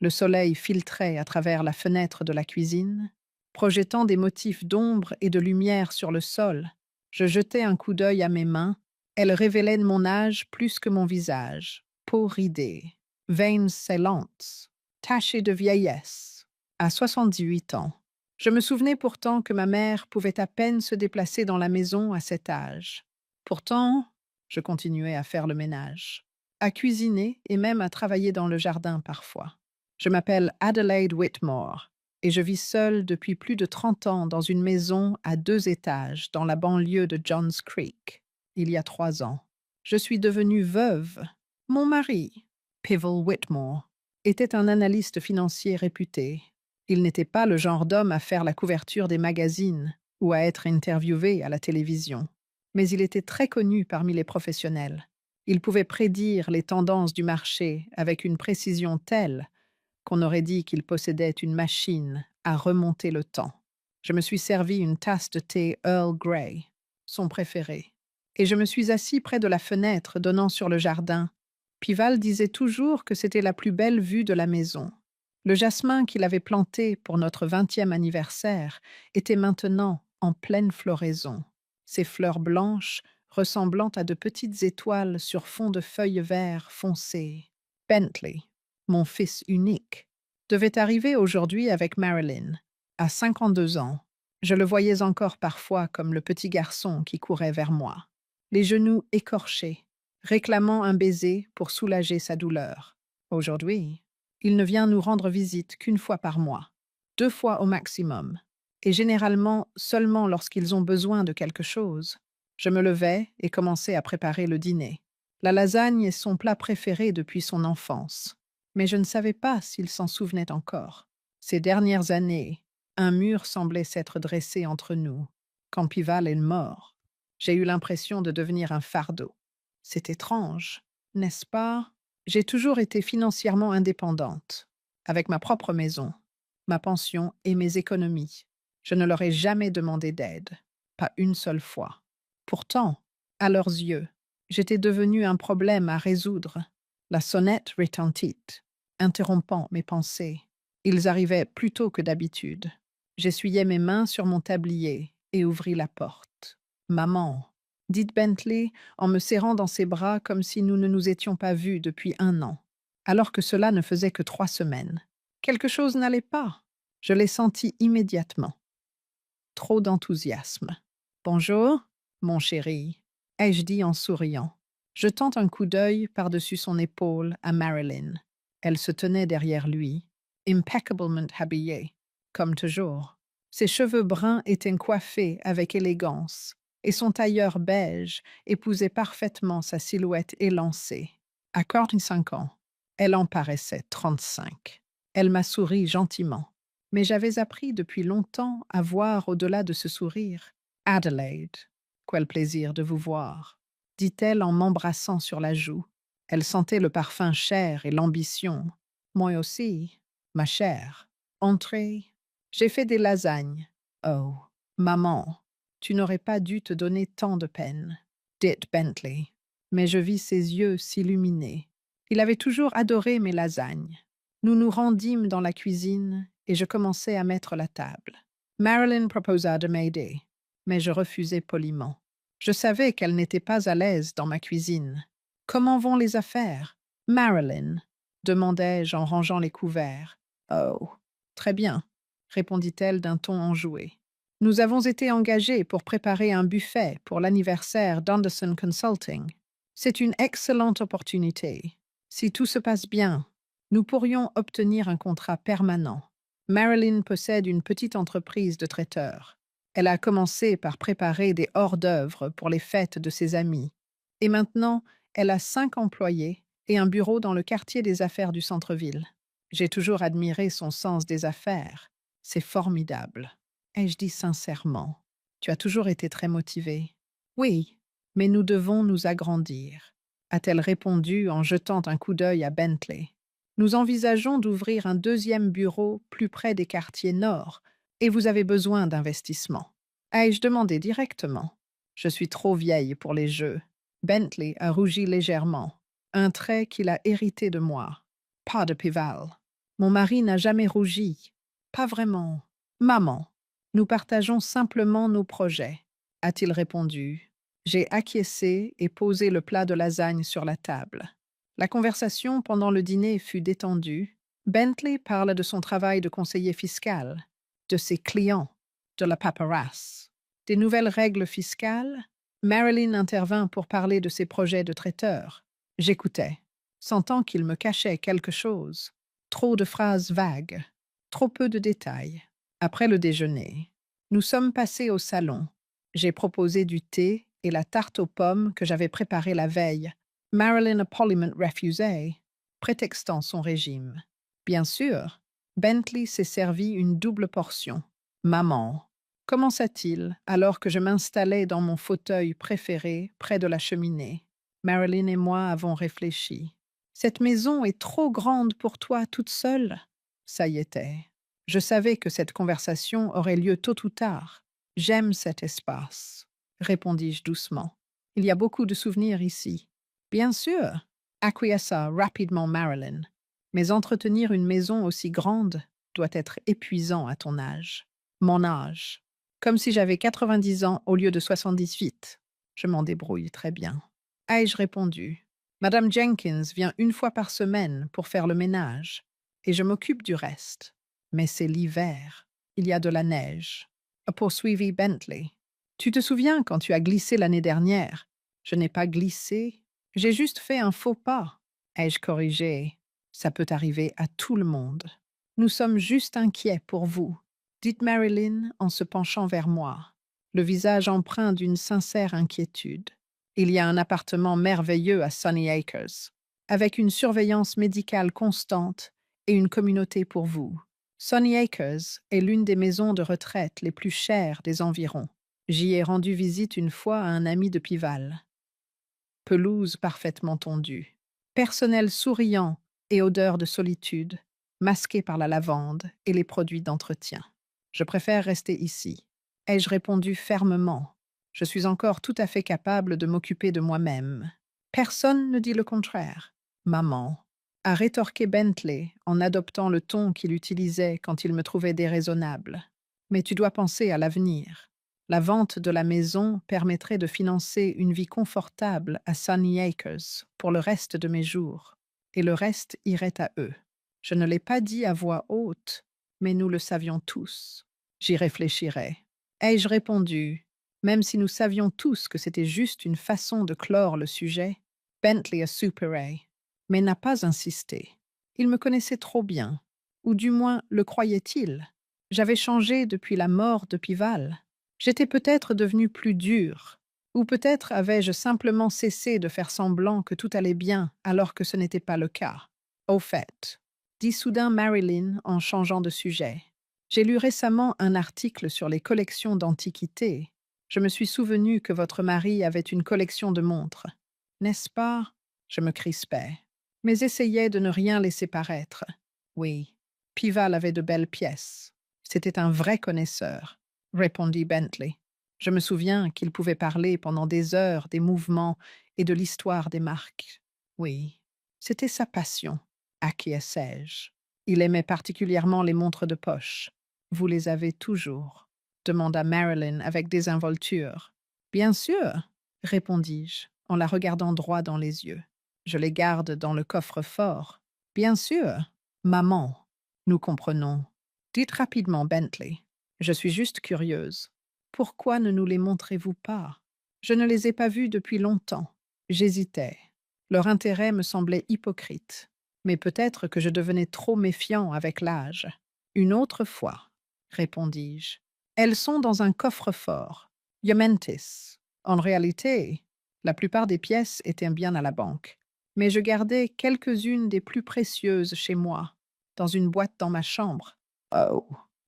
Le soleil filtrait à travers la fenêtre de la cuisine, projetant des motifs d'ombre et de lumière sur le sol. Je jetai un coup d'œil à mes mains. Elles révélaient mon âge plus que mon visage. Peau ridée, veines scellantes, tachées de vieillesse. À 78 ans. Je me souvenais pourtant que ma mère pouvait à peine se déplacer dans la maison à cet âge. Pourtant, je continuais à faire le ménage, à cuisiner et même à travailler dans le jardin parfois. Je m'appelle Adelaide Whitmore et je vis seule depuis plus de 30 ans dans une maison à 2 étages dans la banlieue de Johns Creek, il y a 3 ans. Je suis devenue veuve. Mon mari, Pivel Whitmore, était un analyste financier réputé. Il n'était pas le genre d'homme à faire la couverture des magazines ou à être interviewé à la télévision, mais il était très connu parmi les professionnels. Il pouvait prédire les tendances du marché avec une précision telle qu'on aurait dit qu'il possédait une machine à remonter le temps. Je me suis servi une tasse de thé Earl Grey, son préféré, et je me suis assis près de la fenêtre donnant sur le jardin. Pival disait toujours que c'était la plus belle vue de la maison. Le jasmin qu'il avait planté pour notre 20e anniversaire était maintenant en pleine floraison, ses fleurs blanches ressemblant à de petites étoiles sur fond de feuilles vert foncé. Bentley, mon fils unique, devait arriver aujourd'hui avec Marilyn, à 52 ans. Je le voyais encore parfois comme le petit garçon qui courait vers moi, les genoux écorchés, réclamant un baiser pour soulager sa douleur. Aujourd'hui, il ne vient nous rendre visite qu'une fois par mois, 2 fois au maximum, et généralement seulement lorsqu'ils ont besoin de quelque chose. Je me levai et commençai à préparer le dîner. La lasagne est son plat préféré depuis son enfance, mais je ne savais pas s'il s'en souvenait encore. Ces dernières années, un mur semblait s'être dressé entre nous. Quand Pival est mort, j'ai eu l'impression de devenir un fardeau. C'est étrange, n'est-ce pas? J'ai toujours été financièrement indépendante, avec ma propre maison, ma pension et mes économies. Je ne leur ai jamais demandé d'aide, pas une seule fois. Pourtant, à leurs yeux, j'étais devenue un problème à résoudre. La sonnette retentit, interrompant mes pensées. Ils arrivaient plus tôt que d'habitude. J'essuyai mes mains sur mon tablier et ouvris la porte. « Maman », dit Bentley en me serrant dans ses bras comme si nous ne nous étions pas vus depuis 1 an, alors que cela ne faisait que 3 semaines. Quelque chose n'allait pas. Je l'ai senti immédiatement. Trop d'enthousiasme. « Bonjour, mon chéri », ai-je dit en souriant, jetant un coup d'œil par-dessus son épaule à Marilyn. Elle se tenait derrière lui, impeccablement habillée, comme toujours. Ses cheveux bruns étaient coiffés avec élégance, et son tailleur beige épousait parfaitement sa silhouette élancée. À 45 ans, elle en paraissait 35. Elle m'a souri gentiment, mais j'avais appris depuis longtemps à voir au-delà de ce sourire. « Adelaide, quel plaisir de vous voir », dit-elle en m'embrassant sur la joue. Elle sentait le parfum cher et l'ambition. Moi aussi, ma chère. Entrez. J'ai fait des lasagnes. Oh, maman, tu n'aurais pas dû te donner tant de peine, dit Bentley. Mais je vis ses yeux s'illuminer. Il avait toujours adoré mes lasagnes. Nous nous rendîmes dans la cuisine et je commençai à mettre la table. Marilyn proposa de m'aider, mais je refusai poliment. Je savais qu'elle n'était pas à l'aise dans ma cuisine. « Comment vont les affaires, Marilyn ?» demandai-je en rangeant les couverts. « Oh, très bien », répondit-elle d'un ton enjoué. « Nous avons été engagés pour préparer un buffet pour l'anniversaire d'Anderson Consulting. C'est une excellente opportunité. Si tout se passe bien, nous pourrions obtenir un contrat permanent. Marilyn possède une petite entreprise de traiteur. Elle a commencé par préparer des hors-d'œuvre pour les fêtes de ses amis. Et maintenant, elle a 5 employés et un bureau dans le quartier des affaires du centre-ville. J'ai toujours admiré son sens des affaires. C'est formidable. » Ai-je dit sincèrement. « Tu as toujours été très motivée. »« Oui, mais nous devons nous agrandir, » a-t-elle répondu en jetant un coup d'œil à Bentley. « Nous envisageons d'ouvrir un 2e bureau plus près des quartiers nord, et vous avez besoin d'investissement. » Ai-je demandé directement. Je suis trop vieille pour les jeux. Bentley a rougi légèrement, un trait qu'il a hérité de moi. Pas de Pival. Mon mari n'a jamais rougi. Pas vraiment. Maman, nous partageons simplement nos projets, a-t-il répondu. J'ai acquiescé et posé le plat de lasagne sur la table. La conversation pendant le dîner fut détendue. Bentley parle de son travail de conseiller fiscal, de ses clients, de la paperasse, des nouvelles règles fiscales. Marilyn intervint pour parler de ses projets de traiteur. J'écoutais, sentant qu'il me cachait quelque chose. Trop de phrases vagues, trop peu de détails. Après le déjeuner, nous sommes passés au salon. J'ai proposé du thé et la tarte aux pommes que j'avais préparée la veille. Marilyn a poliment refusé, prétextant son régime. Bien sûr, Bentley s'est servi une double portion. Maman, commença-t-il alors que je m'installais dans mon fauteuil préféré près de la cheminée. Marilyn et moi avons réfléchi. Cette maison est trop grande pour toi toute seule. Ça y était. Je savais que cette conversation aurait lieu tôt ou tard. J'aime cet espace, répondis-je doucement. Il y a beaucoup de souvenirs ici. Bien sûr, acquiesça rapidement Marilyn. Mais entretenir une maison aussi grande doit être épuisant à ton âge. Mon âge. Comme si j'avais 90 ans au lieu de 78. Je m'en débrouille très bien. Ai-je répondu. Madame Jenkins vient une fois par semaine pour faire le ménage, et je m'occupe du reste. Mais c'est l'hiver. Il y a de la neige. A poursuivi Bentley. Tu te souviens quand tu as glissé l'année dernière? Je n'ai pas glissé. J'ai juste fait un faux pas. Ai-je corrigé? Ça peut arriver à tout le monde. Nous sommes juste inquiets pour vous, dit Marilyn en se penchant vers moi, le visage empreint d'une sincère inquiétude. Il y a un appartement merveilleux à Sunny Acres, avec une surveillance médicale constante et une communauté pour vous. Sunny Acres est l'une des maisons de retraite les plus chères des environs. J'y ai rendu visite une fois à un ami de Pival. Pelouse parfaitement tondue, personnel souriant et odeur de solitude, masquée par la lavande et les produits d'entretien. Je préfère rester ici. Ai-je répondu fermement. Je suis encore tout à fait capable de m'occuper de moi-même. Personne ne dit le contraire. Maman, a rétorqué Bentley en adoptant le ton qu'il utilisait quand il me trouvait déraisonnable. Mais tu dois penser à l'avenir. La vente de la maison permettrait de financer une vie confortable à Sunny Acres pour le reste de mes jours, et le reste irait à eux. Je ne l'ai pas dit à voix haute, mais nous le savions tous. J'y réfléchirai. Ai-je répondu, même si nous savions tous que c'était juste une façon de clore le sujet? Bentley a soupiré, mais n'a pas insisté. Il me connaissait trop bien, ou du moins le croyait-il. J'avais changé depuis la mort de Pival. J'étais peut-être devenu plus dur, ou peut-être avais-je simplement cessé de faire semblant que tout allait bien alors que ce n'était pas le cas. Au fait, dit soudain Marilyn en changeant de sujet. J'ai lu récemment un article sur les collections d'antiquités. Je me suis souvenu que votre mari avait une collection de montres. N'est-ce pas? Je me crispais, mais essayais de ne rien laisser paraître. Oui, Pival avait de belles pièces. C'était un vrai connaisseur, répondit Bentley. Je me souviens qu'il pouvait parler pendant des heures des mouvements et de l'histoire des marques. Oui, c'était sa passion, acquiesçai-je. Il aimait particulièrement les montres de poche. Vous les avez toujours? Demanda Marilyn avec désinvolture. Bien sûr, répondis-je, en la regardant droit dans les yeux. Je les garde dans le coffre-fort. Bien sûr, maman. Nous comprenons. Dites rapidement, Bentley. Je suis juste curieuse. Pourquoi ne nous les montrez-vous pas? Je ne les ai pas vus depuis longtemps. J'hésitais. Leur intérêt me semblait hypocrite. Mais peut-être que je devenais trop méfiant avec l'âge. Une autre fois, répondis-je. Elles sont dans un coffre-fort. Yomentis. En réalité, la plupart des pièces étaient bien à la banque. Mais je gardais quelques-unes des plus précieuses chez moi, dans une boîte dans ma chambre. Oh,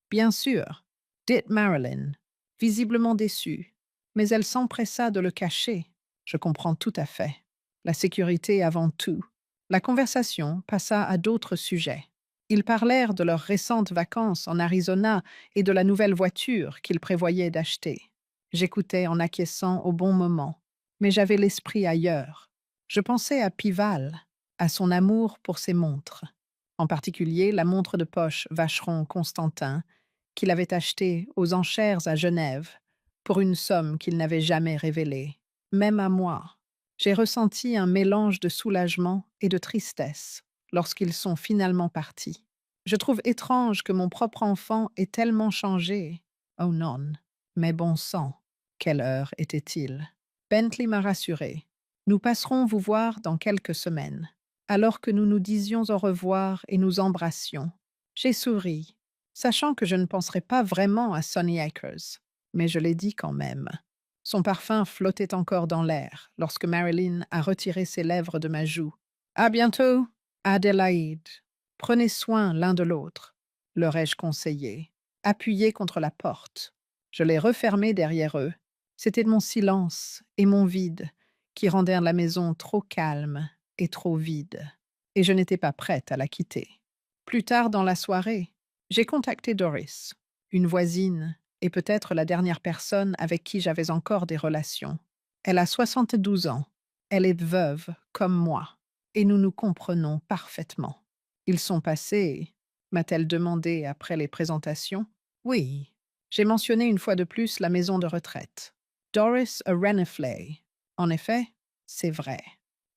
bien sûr, dit Marilyn, visiblement déçue, mais elle s'empressa de le cacher. Je comprends tout à fait. La sécurité avant tout. La conversation passa à d'autres sujets. Ils parlèrent de leurs récentes vacances en Arizona et de la nouvelle voiture qu'ils prévoyaient d'acheter. J'écoutais en acquiesçant au bon moment, mais j'avais l'esprit ailleurs. Je pensais à Pival, à son amour pour ses montres. en particulier la montre de poche Vacheron Constantin qu'il avait achetée aux enchères à Genève pour une somme qu'il n'avait jamais révélée. Même à moi, j'ai ressenti un mélange de soulagement et de tristesse lorsqu'ils sont finalement partis. Je trouve étrange que mon propre enfant ait tellement changé. Oh non, mais bon sang, quelle heure était-il? Bentley m'a rassuré. Nous passerons vous voir dans quelques semaines. Alors que nous nous disions au revoir et nous embrassions, j'ai souri, sachant que je ne penserais pas vraiment à Sonny Akers, mais je l'ai dit quand même. Son parfum flottait encore dans l'air lorsque Marilyn a retiré ses lèvres de ma joue. À bientôt, Adélaïde. Prenez soin l'un de l'autre, leur ai-je conseillé, appuyé contre la porte. Je l'ai refermée derrière eux. C'était mon silence et mon vide qui rendaient la maison trop calme et trop vide, et je n'étais pas prête à la quitter. Plus tard dans la soirée, j'ai contacté Doris, une voisine et peut-être la dernière personne avec qui j'avais encore des relations. Elle a 72 ans, elle est veuve comme moi, et nous nous comprenons parfaitement. Ils sont passés, m'a-t-elle demandé après les présentations. Oui, j'ai mentionné une fois de plus la maison de retraite. Doris a Reniflay. En effet, c'est vrai.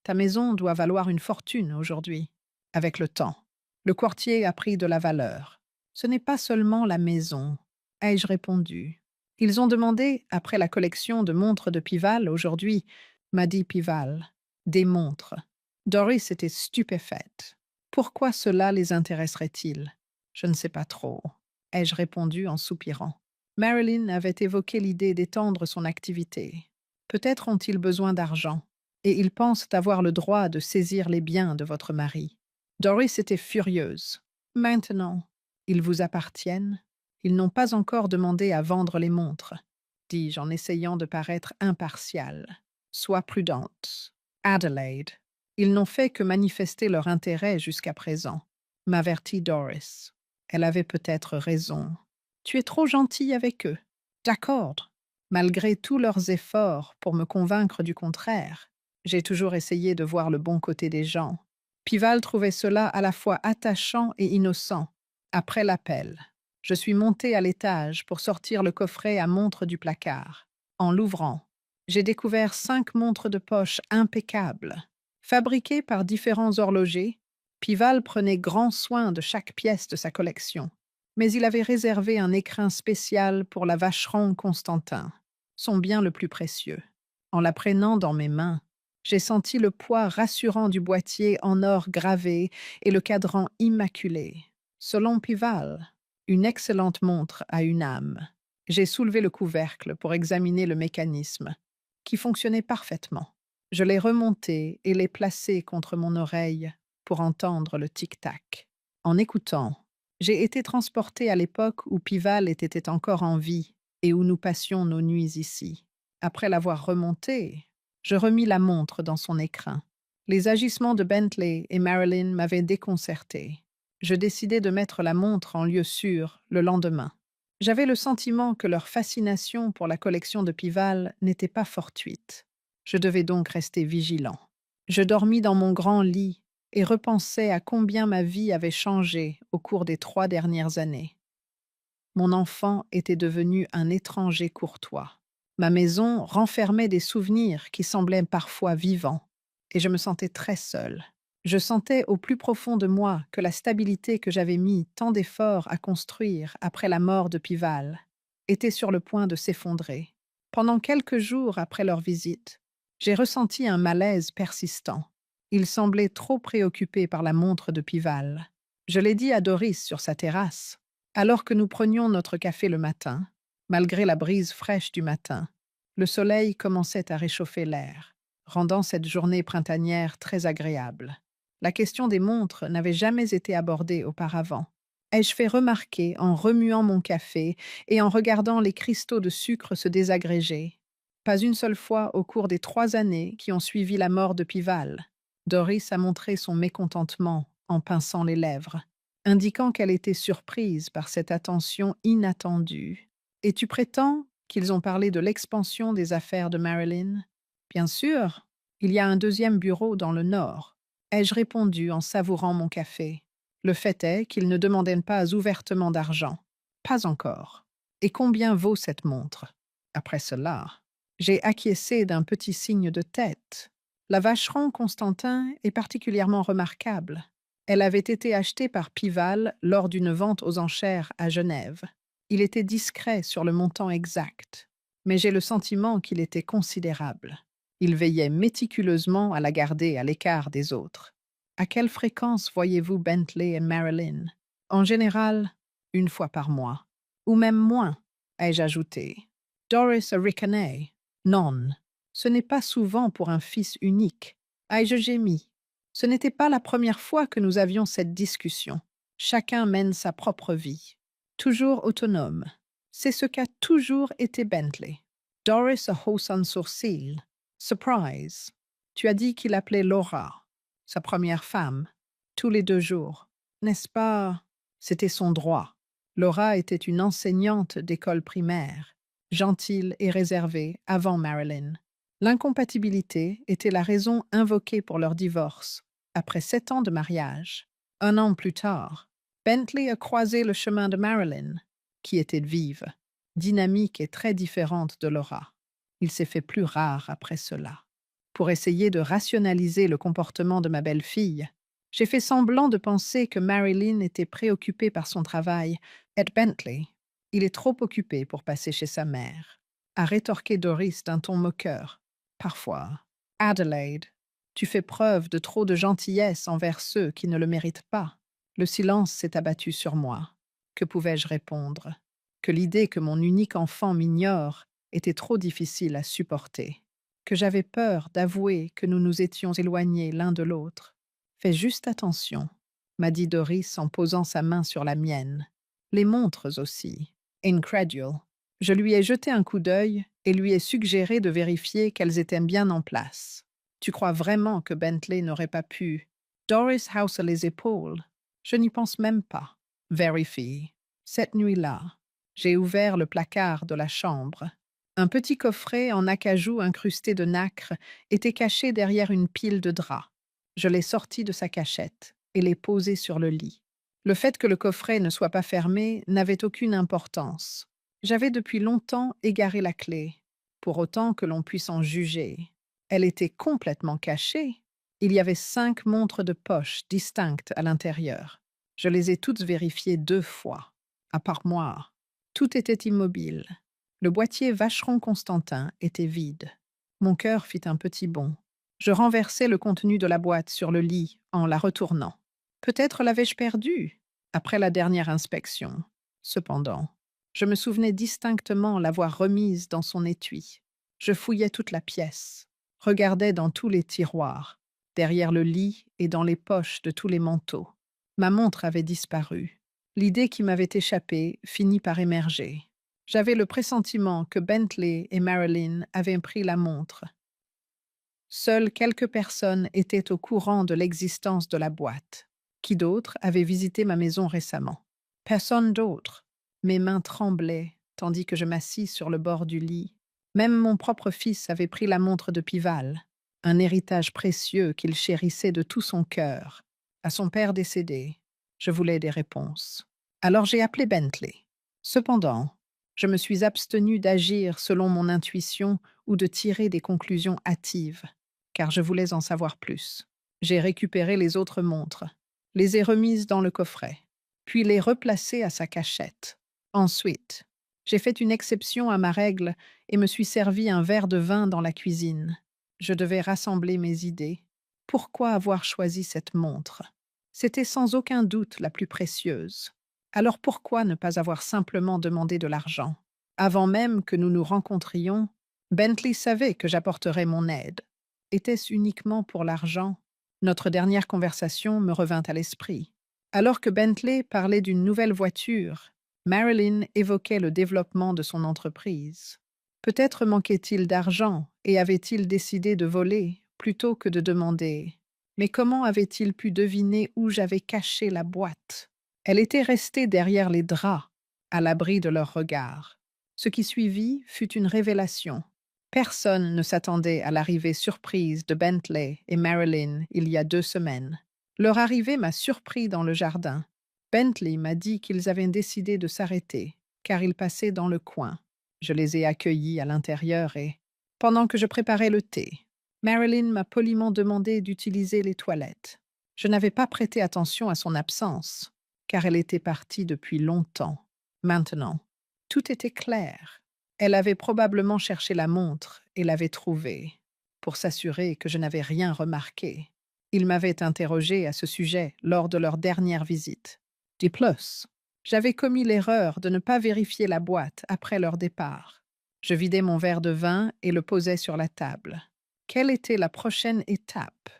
Ta maison doit valoir une fortune aujourd'hui. Avec le temps, le courtier a pris de la valeur. Ce n'est pas seulement la maison, ai-je répondu. Ils ont demandé, après la collection de montres de Pival aujourd'hui, m'a dit Pival, des montres. Doris était stupéfaite. Pourquoi cela les intéresserait-il? Je ne sais pas trop, ai-je répondu en soupirant. Marilyn avait évoqué l'idée d'étendre son activité. Peut-être ont-ils besoin d'argent, et ils pensent avoir le droit de saisir les biens de votre mari. Doris était furieuse. Maintenant, ils vous appartiennent. Ils n'ont pas encore demandé à vendre les montres, dis-je en essayant de paraître impartial. Sois prudente. Adelaide, ils n'ont fait que manifester leur intérêt jusqu'à présent, m'avertit Doris. Elle avait peut-être raison. Tu es trop gentille avec eux. D'accord. Malgré tous leurs efforts pour me convaincre du contraire, j'ai toujours essayé de voir le bon côté des gens. Pival trouvait cela à la fois attachant et innocent. Après l'appel, je suis montée à l'étage pour sortir le coffret à montres du placard. En l'ouvrant, j'ai découvert 5 montres de poche impeccables. Fabriquées par différents horlogers, Pival prenait grand soin de chaque pièce de sa collection. Mais il avait réservé un écrin spécial pour la Vacheron Constantin, son bien le plus précieux. En la prenant dans mes mains, j'ai senti le poids rassurant du boîtier en or gravé et le cadran immaculé. Selon Pival, une excellente montre a une âme. J'ai soulevé le couvercle pour examiner le mécanisme, qui fonctionnait parfaitement. Je l'ai remonté et l'ai placé contre mon oreille pour entendre le tic-tac. En écoutant, j'ai été transportée à l'époque où Pival était encore en vie et où nous passions nos nuits ici. Après l'avoir remonté, je remis la montre dans son écrin. Les agissements de Bentley et Marilyn m'avaient déconcerté. Je décidai de mettre la montre en lieu sûr le lendemain. J'avais le sentiment que leur fascination pour la collection de Pival n'était pas fortuite. Je devais donc rester vigilant. Je dormis dans mon grand lit et repensais à combien ma vie avait changé au cours des 3 dernières années. Mon enfant était devenu un étranger courtois. Ma maison renfermait des souvenirs qui semblaient parfois vivants, et je me sentais très seule. Je sentais au plus profond de moi que la stabilité que j'avais mis tant d'efforts à construire après la mort de Pival était sur le point de s'effondrer. Pendant quelques jours après leur visite, j'ai ressenti un malaise persistant. Il semblait trop préoccupé par la montre de Pival. Je l'ai dit à Doris sur sa terrasse, alors que nous prenions notre café le matin. Malgré la brise fraîche du matin, le soleil commençait à réchauffer l'air, rendant cette journée printanière très agréable. La question des montres n'avait jamais été abordée auparavant. Ai-je fait remarquer en remuant mon café et en regardant les cristaux de sucre se désagréger. Pas une seule fois au cours des 3 années qui ont suivi la mort de Pival. Doris a montré son mécontentement en pinçant les lèvres, indiquant qu'elle était surprise par cette attention inattendue. Et tu prétends qu'ils ont parlé de l'expansion des affaires de Marilyn? Bien sûr, il y a un 2e bureau dans le nord, ai-je répondu en savourant mon café. Le fait est qu'ils ne demandaient pas ouvertement d'argent. Pas encore. Et combien vaut cette montre? Après cela, j'ai acquiescé d'un petit signe de tête. La vacheron Constantin est particulièrement remarquable. Elle avait été achetée par Pival lors d'une vente aux enchères à Genève. Il était discret sur le montant exact, mais j'ai le sentiment qu'il était considérable. Il veillait méticuleusement à la garder à l'écart des autres. À quelle fréquence voyez-vous Bentley et Marilyn? En général, une fois par mois. Ou même moins, ai-je ajouté. Doris a ricané. Non, ce n'est pas souvent pour un fils unique. Ai-je gémi. Ce n'était pas la première fois que nous avions cette discussion. Chacun mène sa propre vie. Toujours autonome. C'est ce qu'a toujours été Bentley. Doris a haussé un sourcil. Surprise. Tu as dit qu'il appelait Laura, sa première femme, tous les 2 jours. N'est-ce pas? C'était son droit. Laura était une enseignante d'école primaire, gentille et réservée avant Marilyn. L'incompatibilité était la raison invoquée pour leur divorce, après 7 ans de mariage. 1 an plus tard, Bentley a croisé le chemin de Marilyn, qui était vive, dynamique et très différente de Laura. Il s'est fait plus rare après cela. Pour essayer de rationaliser le comportement de ma belle-fille, j'ai fait semblant de penser que Marilyn était préoccupée par son travail. Et Bentley, il est trop occupé pour passer chez sa mère, a rétorqué Doris d'un ton moqueur. Parfois. Adelaide, tu fais preuve de trop de gentillesse envers ceux qui ne le méritent pas. Le silence s'est abattu sur moi. Que pouvais-je répondre? Que l'idée que mon unique enfant m'ignore était trop difficile à supporter. Que j'avais peur d'avouer que nous nous étions éloignés l'un de l'autre. Fais juste attention, m'a dit Doris en posant sa main sur la mienne. Les montres aussi. Incredule. Je lui ai jeté un coup d'œil et lui ai suggéré de vérifier qu'elles étaient bien en place. Tu crois vraiment que Bentley n'aurait pas pu? Doris haussa les épaules. Je n'y pense même pas. Vérifie. Cette nuit-là, j'ai ouvert le placard de la chambre. Un petit coffret en acajou incrusté de nacre était caché derrière une pile de draps. Je l'ai sorti de sa cachette et l'ai posé sur le lit. Le fait que le coffret ne soit pas fermé n'avait aucune importance. J'avais depuis longtemps égaré la clé, pour autant que l'on puisse en juger. Elle était complètement cachée. Il y avait 5 montres de poche distinctes à l'intérieur. Je les ai toutes vérifiées 2 fois. À part moi, tout était immobile. Le boîtier Vacheron Constantin était vide. Mon cœur fit un petit bond. Je renversai le contenu de la boîte sur le lit en la retournant. Peut-être l'avais-je perdue après la dernière inspection. Cependant, je me souvenais distinctement l'avoir remise dans son étui. Je fouillais toute la pièce, regardais dans tous les tiroirs, derrière le lit et dans les poches de tous les manteaux. Ma montre avait disparu. L'idée qui m'avait échappé finit par émerger. J'avais le pressentiment que Bentley et Marilyn avaient pris la montre. Seules quelques personnes étaient au courant de l'existence de la boîte. Qui d'autre avait visité ma maison récemment? Personne d'autre. Mes mains tremblaient, tandis que je m'assis sur le bord du lit. Même mon propre fils avait pris la montre de Pival, un héritage précieux qu'il chérissait de tout son cœur. À son père décédé, je voulais des réponses. Alors j'ai appelé Bentley. Cependant, je me suis abstenu d'agir selon mon intuition ou de tirer des conclusions hâtives, car je voulais en savoir plus. J'ai récupéré les autres montres, les ai remises dans le coffret, puis les replacées à sa cachette. Ensuite, j'ai fait une exception à ma règle et me suis servi un verre de vin dans la cuisine. Je devais rassembler mes idées. Pourquoi avoir choisi cette montre? C'était sans aucun doute la plus précieuse. Alors pourquoi ne pas avoir simplement demandé de l'argent? Avant même que nous nous rencontrions, Bentley savait que j'apporterais mon aide. Était-ce uniquement pour l'argent? Notre dernière conversation me revint à l'esprit. Alors que Bentley parlait d'une nouvelle voiture, Marilyn évoquait le développement de son entreprise. Peut-être manquait-il d'argent et avait-il décidé de voler plutôt que de demander. Mais comment avait-il pu deviner où j'avais caché la boîte? Elle était restée derrière les draps, à l'abri de leurs regards. Ce qui suivit fut une révélation. Personne ne s'attendait à l'arrivée surprise de Bentley et Marilyn il y a 2 semaines. Leur arrivée m'a surpris dans le jardin. Bentley m'a dit qu'ils avaient décidé de s'arrêter, car ils passaient dans le coin. Je les ai accueillis à l'intérieur et, pendant que je préparais le thé, Marilyn m'a poliment demandé d'utiliser les toilettes. Je n'avais pas prêté attention à son absence, car elle était partie depuis longtemps. Maintenant, tout était clair. Elle avait probablement cherché la montre et l'avait trouvée, pour s'assurer que je n'avais rien remarqué. Il m'avait interrogé à ce sujet lors de leur dernière visite. De plus, j'avais commis l'erreur de ne pas vérifier la boîte après leur départ. Je vidai mon verre de vin et le posai sur la table. Quelle était la prochaine étape?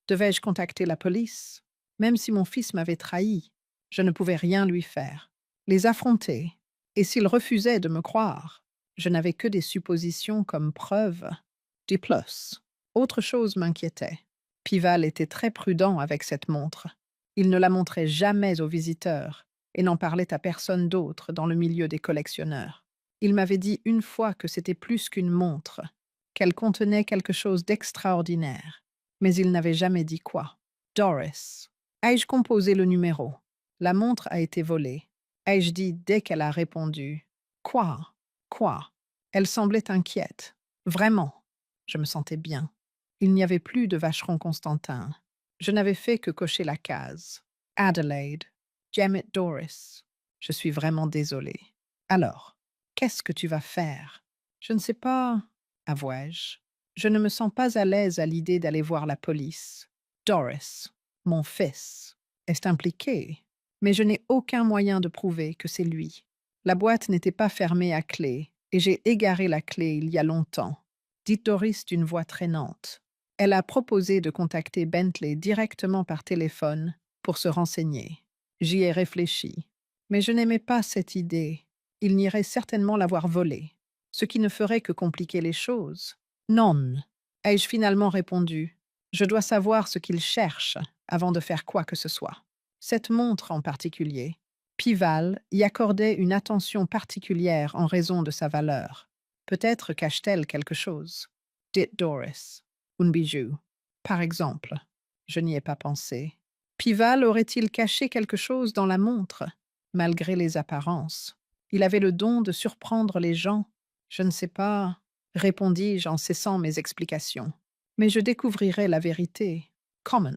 Devais-je contacter la police? Même si mon fils m'avait trahi, je ne pouvais rien lui faire. Les affronter. Et s'il refusait de me croire, je n'avais que des suppositions comme preuve. De plus, autre chose m'inquiétait. Pival était très prudent avec cette montre. Il ne la montrait jamais aux visiteurs et n'en parlait à personne d'autre dans le milieu des collectionneurs. Il m'avait dit une fois que c'était plus qu'une montre, qu'elle contenait quelque chose d'extraordinaire, mais il n'avait jamais dit quoi. Doris. Ai-je composé le numéro? La montre a été volée. Ai-je dit dès qu'elle a répondu? Quoi? Quoi? Elle semblait inquiète. Vraiment. Je me sentais bien. Il n'y avait plus de Vacheron Constantin. Je n'avais fait que cocher la case. Adelaide. Jamet Doris. Je suis vraiment désolée. Alors, qu'est-ce que tu vas faire? Je ne sais pas, avouai-je. Je ne me sens pas à l'aise à l'idée d'aller voir la police. Doris, mon fils, est impliqué, mais je n'ai aucun moyen de prouver que c'est lui. La boîte n'était pas fermée à clé, et j'ai égaré la clé il y a longtemps, dit Doris d'une voix traînante. Elle a proposé de contacter Bentley directement par téléphone pour se renseigner. J'y ai réfléchi, mais je n'aimais pas cette idée. Il n'irait certainement l'avoir volée, ce qui ne ferait que compliquer les choses. Non, ai-je finalement répondu. Je dois savoir ce qu'il cherche avant de faire quoi que ce soit. Cette montre en particulier. Pival y accordait une attention particulière en raison de sa valeur. Peut-être cache-t-elle quelque chose. Dit Doris. Un bijou. Par exemple. Je n'y ai pas pensé. Pival aurait-il caché quelque chose dans la montre, malgré les apparences? Il avait le don de surprendre les gens. Je ne sais pas, répondis-je en cessant mes explications. Mais je découvrirai la vérité. Comment?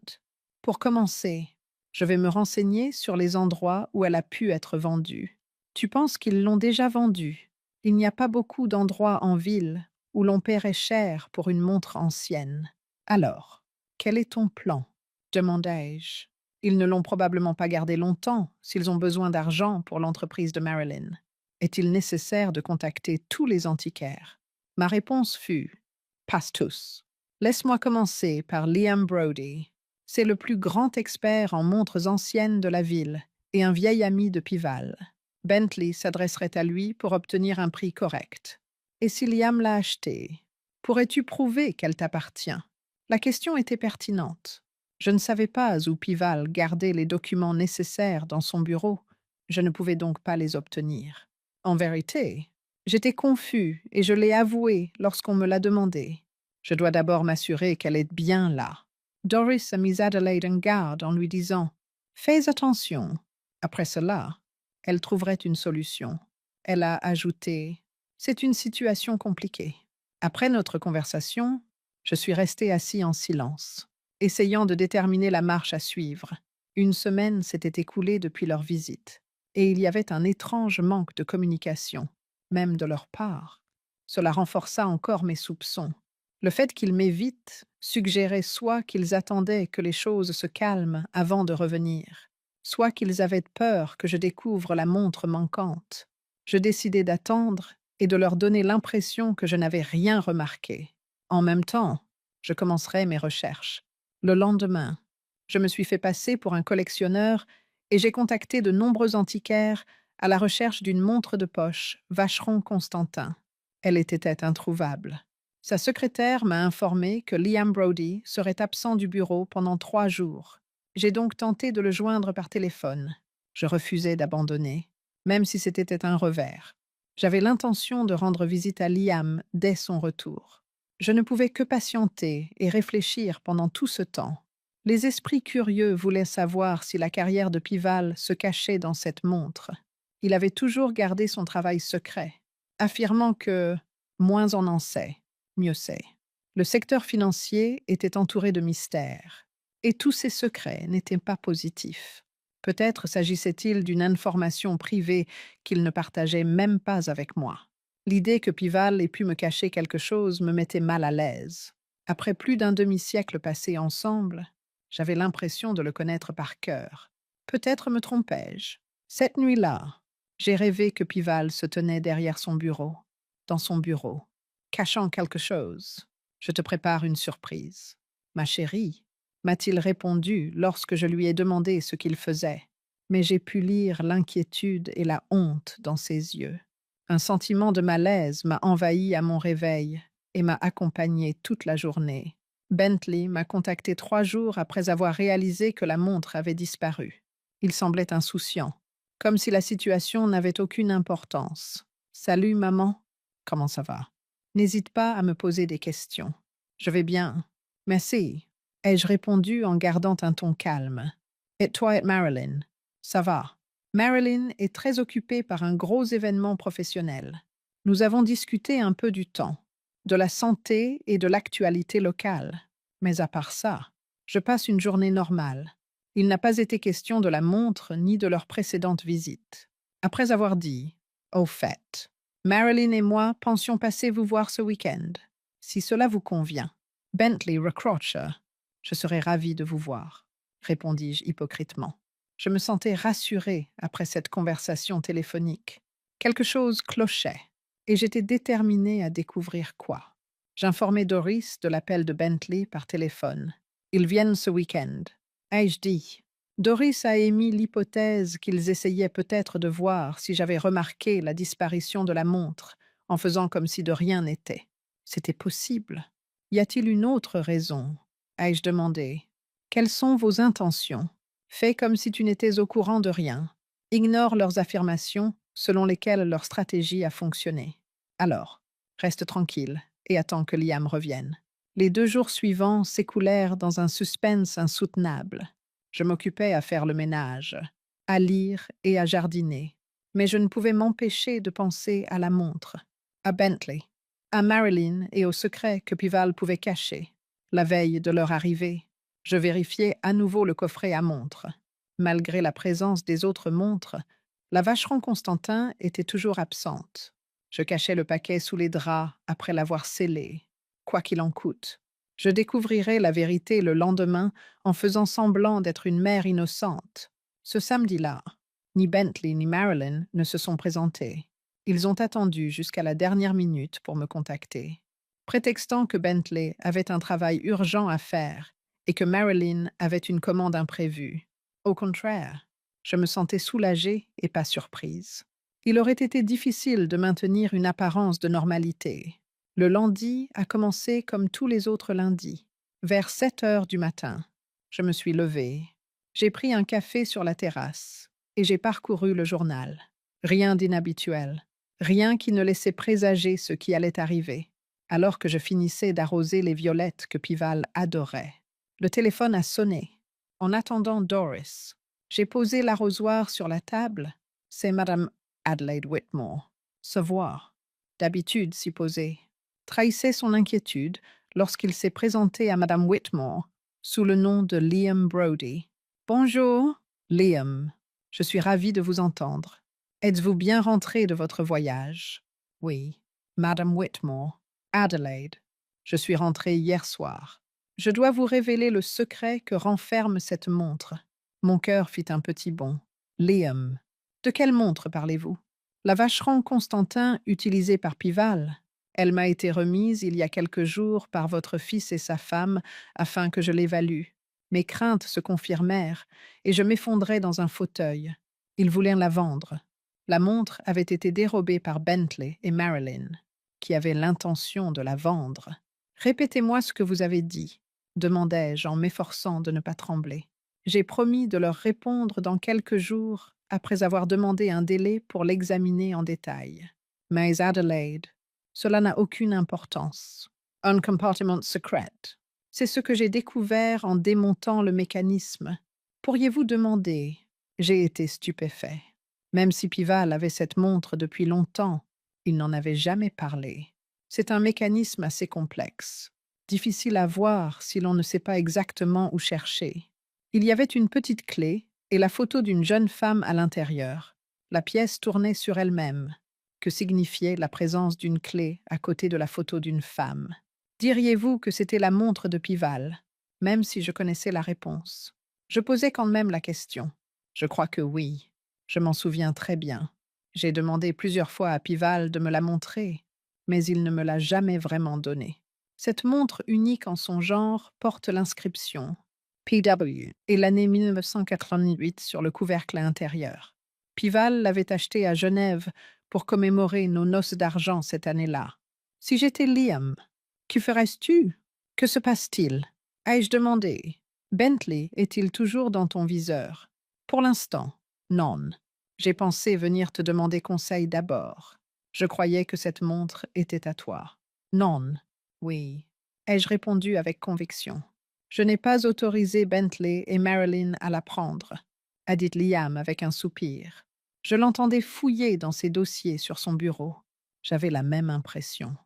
Pour commencer, je vais me renseigner sur les endroits où elle a pu être vendue. Tu penses qu'ils l'ont déjà vendue? Il n'y a pas beaucoup d'endroits en ville où l'on paierait cher pour une montre ancienne. Alors, quel est ton plan? Demandai-je. Ils ne l'ont probablement pas gardée longtemps s'ils ont besoin d'argent pour l'entreprise de Marilyn. Est-il nécessaire de contacter tous les antiquaires? Ma réponse fut « Pas tous. Laisse-moi commencer par Liam Brody. C'est le plus grand expert en montres anciennes de la ville et un vieil ami de Pival. Bentley s'adresserait à lui pour obtenir un prix correct. Et si Liam l'a achetée, pourrais-tu prouver qu'elle t'appartient? » La question était pertinente. Je ne savais pas où Pival gardait les documents nécessaires dans son bureau. Je ne pouvais donc pas les obtenir. En vérité, j'étais confus et je l'ai avoué lorsqu'on me l'a demandé. Je dois d'abord m'assurer qu'elle est bien là. Doris a mis Adelaide en garde en lui disant « Fais attention ». Après cela, elle trouverait une solution. Elle a ajouté « C'est une situation compliquée ». Après notre conversation, je suis resté assis en silence, essayant de déterminer la marche à suivre. Une semaine s'était écoulée depuis leur visite, et il y avait un étrange manque de communication, même de leur part. Cela renforça encore mes soupçons. Le fait qu'ils m'évitent suggérait soit qu'ils attendaient que les choses se calment avant de revenir, soit qu'ils avaient peur que je découvre la montre manquante. Je décidai d'attendre et de leur donner l'impression que je n'avais rien remarqué. En même temps, je commencerai mes recherches. Le lendemain, je me suis fait passer pour un collectionneur et j'ai contacté de nombreux antiquaires à la recherche d'une montre de poche, Vacheron Constantin. Elle était introuvable. Sa secrétaire m'a informé que Liam Brody serait absent du bureau pendant 3 jours. J'ai donc tenté de le joindre par téléphone. Je refusais d'abandonner, même si c'était un revers. J'avais l'intention de rendre visite à Liam dès son retour. Je ne pouvais que patienter et réfléchir pendant tout ce temps. Les esprits curieux voulaient savoir si la carrière de Pival se cachait dans cette montre. Il avait toujours gardé son travail secret, affirmant que moins on en sait, mieux c'est. Le secteur financier était entouré de mystères, et tous ces secrets n'étaient pas positifs. Peut-être s'agissait-il d'une information privée qu'il ne partageait même pas avec moi. L'idée que Pival ait pu me cacher quelque chose me mettait mal à l'aise. Après plus d'un demi-siècle passé ensemble, j'avais l'impression de le connaître par cœur. Peut-être me trompais-je. Cette nuit-là, j'ai rêvé que Pival se tenait derrière son bureau, dans son bureau, cachant quelque chose. Je te prépare une surprise. Ma chérie, m'a-t-il répondu lorsque je lui ai demandé ce qu'il faisait. Mais j'ai pu lire l'inquiétude et la honte dans ses yeux. Un sentiment de malaise m'a envahi à mon réveil et m'a accompagné toute la journée. Bentley m'a contacté 3 jours après avoir réalisé que la montre avait disparu. Il semblait insouciant, comme si la situation n'avait aucune importance. Salut maman, comment ça va? N'hésite pas à me poser des questions. Je vais bien. Merci, ai-je répondu en gardant un ton calme. Et toi et Marilyn? Ça va. Marilyn est très occupée par un gros événement professionnel. Nous avons discuté un peu du temps, de la santé et de l'actualité locale. Mais à part ça, je passe une journée normale. Il n'a pas été question de la montre ni de leur précédente visite. Après avoir dit « Au fait, Marilyn et moi pensions passer vous voir ce week-end. Si cela vous convient. » Bentley recrocha. « Je serais ravi de vous voir, » répondis-je hypocritement. Je me sentais rassurée après cette conversation téléphonique. Quelque chose clochait, et j'étais déterminée à découvrir quoi. J'informai Doris de l'appel de Bentley par téléphone. Ils viennent ce week-end, ai-je dit. Doris a émis l'hypothèse qu'ils essayaient peut-être de voir si j'avais remarqué la disparition de la montre en faisant comme si de rien n'était. C'était possible. Y a-t-il une autre raison? Ai-je demandé. Quelles sont vos intentions? Fais comme si tu n'étais au courant de rien. Ignore leurs affirmations selon lesquelles leur stratégie a fonctionné. Alors, reste tranquille et attends que Liam revienne. Les 2 jours suivants s'écoulèrent dans un suspense insoutenable. Je m'occupais à faire le ménage, à lire et à jardiner, mais je ne pouvais m'empêcher de penser à la montre, à Bentley, à Marilyn et au secret que Pival pouvait cacher. La veille de leur arrivée, je vérifiai à nouveau le coffret à montre. Malgré la présence des autres montres, la vacheron Constantin était toujours absente. Je cachai le paquet sous les draps après l'avoir scellé, quoi qu'il en coûte. Je découvrirai la vérité le lendemain en faisant semblant d'être une mère innocente. Ce samedi-là, ni Bentley ni Marilyn ne se sont présentés. Ils ont attendu jusqu'à la dernière minute pour me contacter, prétextant que Bentley avait un travail urgent à faire et que Marilyn avait une commande imprévue. Au contraire, je me sentais soulagée et pas surprise. Il aurait été difficile de maintenir une apparence de normalité. Le lundi a commencé comme tous les autres lundis. Vers 7 heures du matin, je me suis levée. J'ai pris un café sur la terrasse et j'ai parcouru le journal. Rien d'inhabituel, rien qui ne laissait présager ce qui allait arriver, alors que je finissais d'arroser les violettes que Pival adorait. Le téléphone a sonné. En attendant Doris, j'ai posé l'arrosoir sur la table. C'est Madame Adelaide Whitmore. Se voir, d'habitude s'y poser, trahissait son inquiétude lorsqu'il s'est présenté à Madame Whitmore sous le nom de Liam Brodie. « Bonjour, Liam. Je suis ravie de vous entendre. Êtes-vous bien rentré de votre voyage? » « Oui, Madame Whitmore. Adelaide. Je suis rentrée hier soir. Je dois vous révéler le secret que renferme cette montre. » Mon cœur fit un petit bond. « Liam. De quelle montre parlez-vous? » « La vacheron Constantin utilisée par Pival. Elle m'a été remise il y a quelques jours par votre fils et sa femme afin que je l'évalue. Mes craintes se confirmèrent et je m'effondrai dans un fauteuil. Ils voulaient la vendre. La montre avait été dérobée par Bentley et Marilyn, qui avaient l'intention de la vendre. « Répétez-moi ce que vous avez dit, » demandai-je en m'efforçant de ne pas trembler. J'ai promis de leur répondre dans quelques jours après avoir demandé un délai pour l'examiner en détail. Mais Adelaide, cela n'a aucune importance. Un compartiment secret. C'est ce que j'ai découvert en démontant le mécanisme. Pourriez-vous demander? J'ai été stupéfait. Même si Pival avait cette montre depuis longtemps, il n'en avait jamais parlé. C'est un mécanisme assez complexe, difficile à voir si l'on ne sait pas exactement où chercher. Il y avait une petite clé et la photo d'une jeune femme à l'intérieur. La pièce tournait sur elle-même. Que signifiait la présence d'une clé à côté de la photo d'une femme? Diriez-vous que c'était la montre de Pival, même si je connaissais la réponse? Je posais quand même la question. Je crois que oui. Je m'en souviens très bien. J'ai demandé plusieurs fois à Pival de me la montrer, mais il ne me l'a jamais vraiment donnée. Cette montre unique en son genre porte l'inscription PW et l'année 1988 sur le couvercle intérieur. Pival l'avait achetée à Genève pour commémorer nos noces d'argent cette année-là. Si j'étais Liam, que ferais-tu? Que se passe-t-il? Ai-je demandé. Bentley est-il toujours dans ton viseur? Pour l'instant, non. J'ai pensé venir te demander conseil d'abord. Je croyais que cette montre était à toi. Non. Oui. Ai-je répondu avec conviction. Je n'ai pas autorisé Bentley et Marilyn à la prendre, a dit Liam avec un soupir. Je l'entendais fouiller dans ses dossiers sur son bureau. J'avais la même impression.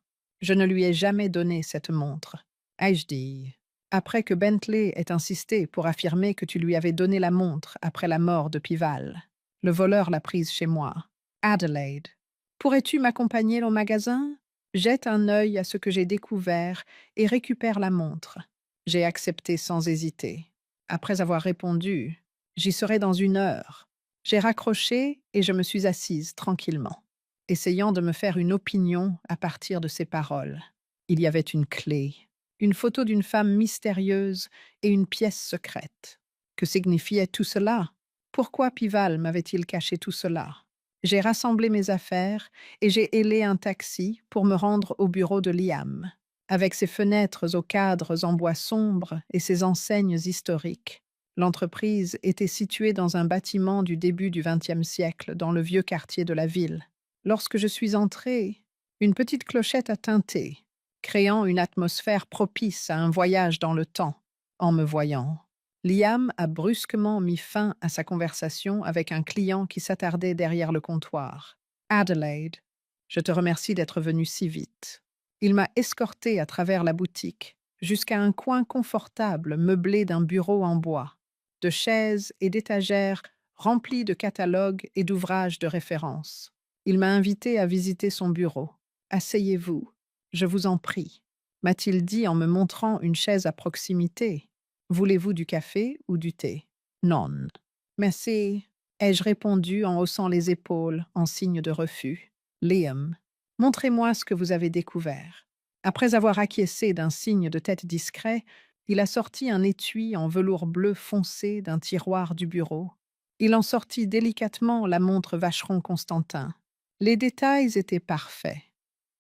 Je ne lui ai jamais donné cette montre. Ai-je dit. Après que Bentley ait insisté pour affirmer que tu lui avais donné la montre après la mort de Pival. Le voleur l'a prise chez moi. Adelaide. Pourrais-tu m'accompagner au magasin? Jette un œil à ce que j'ai découvert et récupère la montre. J'ai accepté sans hésiter. Après avoir répondu, j'y serai dans 1 heure. J'ai raccroché et je me suis assise tranquillement, essayant de me faire une opinion à partir de ces paroles. Il y avait une clé, une photo d'une femme mystérieuse et une pièce secrète. Que signifiait tout cela? Pourquoi Pival m'avait-il caché tout cela? J'ai rassemblé mes affaires et j'ai hélé un taxi pour me rendre au bureau de Liam. Avec ses fenêtres aux cadres en bois sombre et ses enseignes historiques, l'entreprise était située dans un bâtiment du début du XXe siècle dans le vieux quartier de la ville. Lorsque je suis entrée, une petite clochette a tinté, créant une atmosphère propice à un voyage dans le temps. En me voyant, Liam a brusquement mis fin à sa conversation avec un client qui s'attardait derrière le comptoir. Adelaide, je te remercie d'être venue si vite. Il m'a escortée à travers la boutique, jusqu'à un coin confortable meublé d'un bureau en bois, de chaises et d'étagères remplies de catalogues et d'ouvrages de référence. Il m'a invité à visiter son bureau. Asseyez-vous, je vous en prie, m'a-t-il dit en me montrant une chaise à proximité. Voulez-vous du café ou du thé? Non. Merci, ai-je répondu en haussant les épaules en signe de refus. Liam, montrez-moi ce que vous avez découvert. Après avoir acquiescé d'un signe de tête discret, il a sorti un étui en velours bleu foncé d'un tiroir du bureau. Il en sortit délicatement la montre Vacheron Constantin. Les détails étaient parfaits.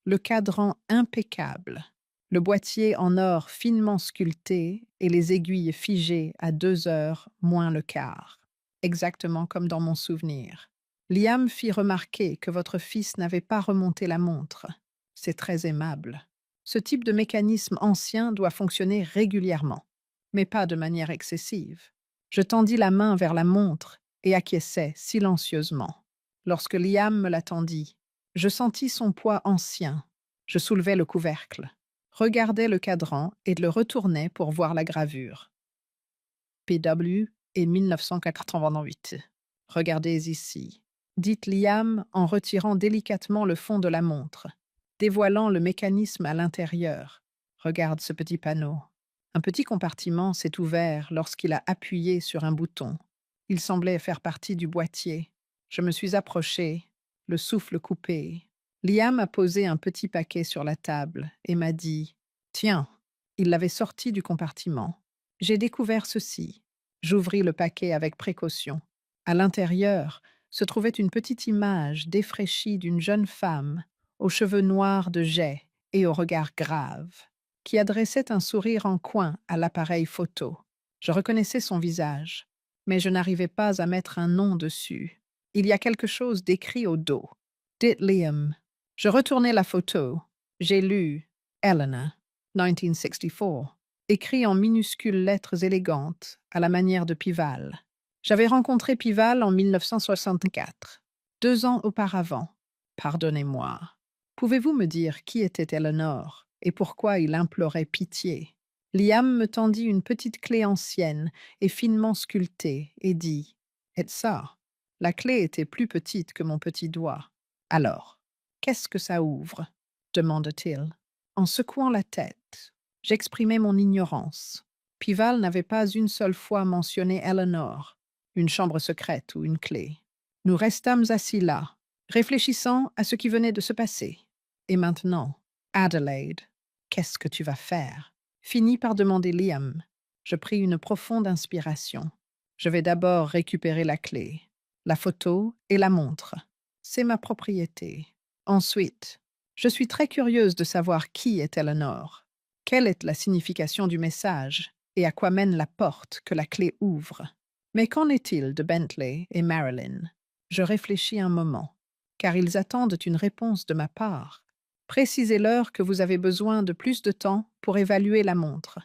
Le cadran impeccable, le boîtier en or finement sculpté et les aiguilles figées à 2 heures moins le quart, exactement comme dans mon souvenir. Liam fit remarquer que votre fils n'avait pas remonté la montre. C'est très aimable. Ce type de mécanisme ancien doit fonctionner régulièrement, mais pas de manière excessive. Je tendis la main vers la montre et acquiesçai silencieusement. Lorsque Liam me la tendit, je sentis son poids ancien. Je soulevai le couvercle, regardai le cadran et le retournai pour voir la gravure. PW et 1988. Regardez ici, dit Liam en retirant délicatement le fond de la montre, dévoilant le mécanisme à l'intérieur. Regarde ce petit panneau. Un petit compartiment s'est ouvert lorsqu'il a appuyé sur un bouton. Il semblait faire partie du boîtier. Je me suis approché, le souffle coupé. Liam a posé un petit paquet sur la table et m'a dit « Tiens ». Il l'avait sorti du compartiment. J'ai découvert ceci. J'ouvris le paquet avec précaution. À l'intérieur se trouvait une petite image défraîchie d'une jeune femme, aux cheveux noirs de jais et au regard grave, qui adressait un sourire en coin à l'appareil photo. Je reconnaissais son visage, mais je n'arrivais pas à mettre un nom dessus. Il y a quelque chose d'écrit au dos. Dit Liam. Je retournai la photo. J'ai lu Eleanor, 1964. écrit en minuscules lettres élégantes, à la manière de Pival. J'avais rencontré Pival en 1964, 2 ans auparavant. Pardonnez-moi. Pouvez-vous me dire qui était Eleanor et pourquoi il implorait pitié? Liam me tendit une petite clé ancienne et finement sculptée et dit: Et ça? La clé était plus petite que mon petit doigt. Alors, qu'est-ce que ça ouvre? Demande-t-il. En secouant la tête, j'exprimais mon ignorance. Pival n'avait pas une seule fois mentionné Eleanor, une chambre secrète ou une clé. Nous restâmes assis là, réfléchissant à ce qui venait de se passer. Et maintenant, Adelaide, qu'est-ce que tu vas faire? Finit par demander Liam. Je pris une profonde inspiration. Je vais d'abord récupérer la clé, la photo et la montre. C'est ma propriété. Ensuite, je suis très curieuse de savoir qui est Eleanor. Quelle est la signification du message et à quoi mène la porte que la clé ouvre? Mais qu'en est-il de Bentley et Marilyn? Je réfléchis un moment, car ils attendent une réponse de ma part. Précisez-leur que vous avez besoin de plus de temps pour évaluer la montre,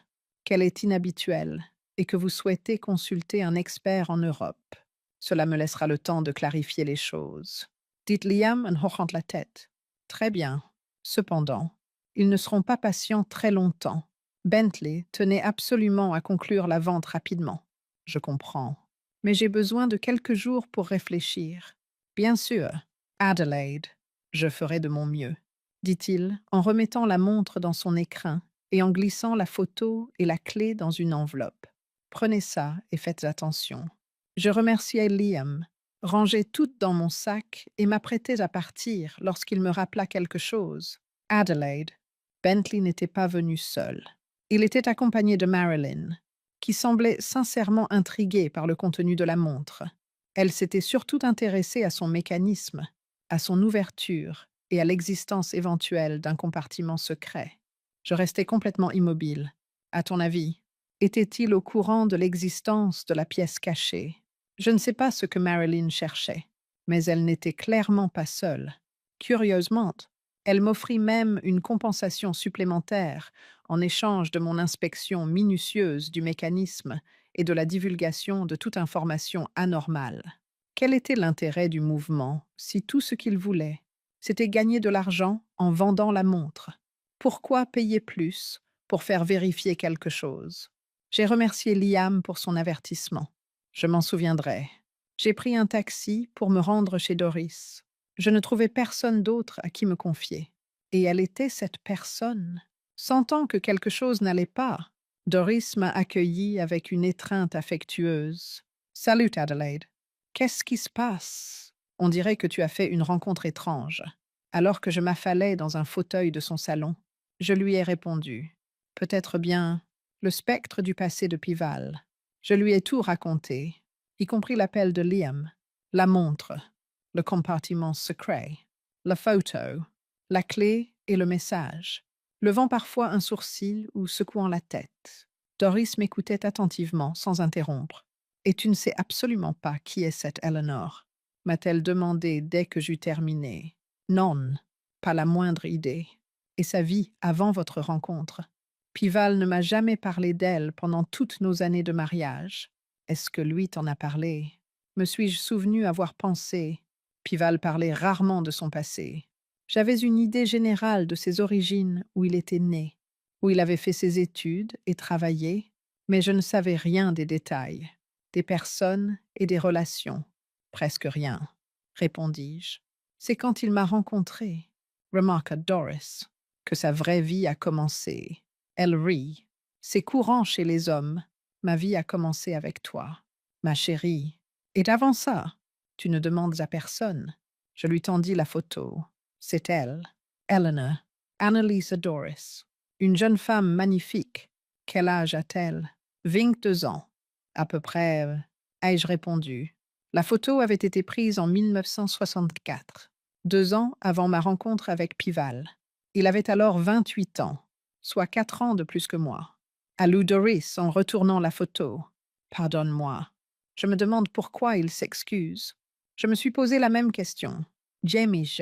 qu'elle est inhabituelle et que vous souhaitez consulter un expert en Europe. Cela me laissera le temps de clarifier les choses. Dit Liam en hochant la tête. Très bien. Cependant, ils ne seront pas patients très longtemps. Bentley tenait absolument à conclure la vente rapidement. Je comprends. Mais j'ai besoin de quelques jours pour réfléchir. Bien sûr, Adelaide, je ferai de mon mieux, dit-il en remettant la montre dans son écrin et en glissant la photo et la clé dans une enveloppe. Prenez ça et faites attention. Je remerciai Liam, rangeai tout dans mon sac et m'apprêtais à partir lorsqu'il me rappela quelque chose. Adelaide, Bentley n'était pas venu seul. Il était accompagné de Marilyn, qui semblait sincèrement intriguée par le contenu de la montre. Elle s'était surtout intéressée à son mécanisme, à son ouverture et à l'existence éventuelle d'un compartiment secret. Je restais complètement immobile. À ton avis, était-il au courant de l'existence de la pièce cachée? Je ne sais pas ce que Marilyn cherchait, mais elle n'était clairement pas seule. Curieusement, elle m'offrit même une compensation supplémentaire en échange de mon inspection minutieuse du mécanisme et de la divulgation de toute information anormale. Quel était l'intérêt du mouvement si tout ce qu'il voulait, c'était gagner de l'argent en vendant la montre? Pourquoi payer plus pour faire vérifier quelque chose? J'ai remercié Liam pour son avertissement. Je m'en souviendrai. J'ai pris un taxi pour me rendre chez Doris. Je ne trouvais personne d'autre à qui me confier. Et elle était cette personne. Sentant que quelque chose n'allait pas, Doris m'a accueilli avec une étreinte affectueuse. Salut Adelaide. Qu'est-ce qui se passe? On dirait que tu as fait une rencontre étrange. Alors que je m'affalais dans un fauteuil de son salon, je lui ai répondu. Peut-être bien le spectre du passé de Pival. Je lui ai tout raconté, y compris l'appel de Liam, la montre, le compartiment secret, la photo, la clé et le message, levant parfois un sourcil ou secouant la tête. Doris m'écoutait attentivement, sans interrompre. Et tu ne sais absolument pas qui est cette Eleanor? M'a-t-elle demandé dès que j'eus terminé. Non, pas la moindre idée. Et sa vie avant votre rencontre? Pival ne m'a jamais parlé d'elle pendant toutes nos années de mariage. Est-ce que lui t'en a parlé? Me suis-je souvenu avoir pensé? Pival parlait rarement de son passé. J'avais une idée générale de ses origines, où il était né, où il avait fait ses études et travaillé, mais je ne savais rien des détails, des personnes et des relations. Presque rien, répondis-je. C'est quand il m'a rencontré, remarqua Doris, que sa vraie vie a commencé. Elle rit. C'est courant chez les hommes. Ma vie a commencé avec toi, ma chérie. Et avant ça, tu ne demandes à personne. Je lui tendis la photo. C'est elle, Eleanor, Annalisa Doris, une jeune femme magnifique. Quel âge a-t-elle? 22 ans. À peu près, ai-je répondu. La photo avait été prise en 1964, 2 ans avant ma rencontre avec Pival. Il avait alors 28 ans, soit 4 ans de plus que moi. À Lou Doris en retournant la photo. Pardonne-moi. Je me demande pourquoi il s'excuse. Je me suis posé la même question. Jamie,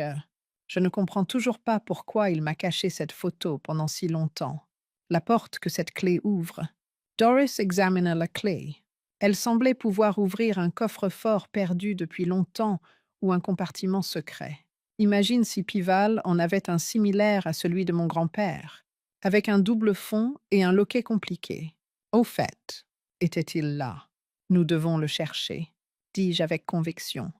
je ne comprends toujours pas pourquoi il m'a caché cette photo pendant si longtemps. la porte que cette clé ouvre. Doris examina la clé. Elle semblait pouvoir ouvrir un coffre-fort perdu depuis longtemps ou un compartiment secret. Imagine si Pival en avait un similaire à celui de mon grand-père, avec un double fond et un loquet compliqué. Au fait, était-il là? Nous devons le chercher, dis-je avec conviction.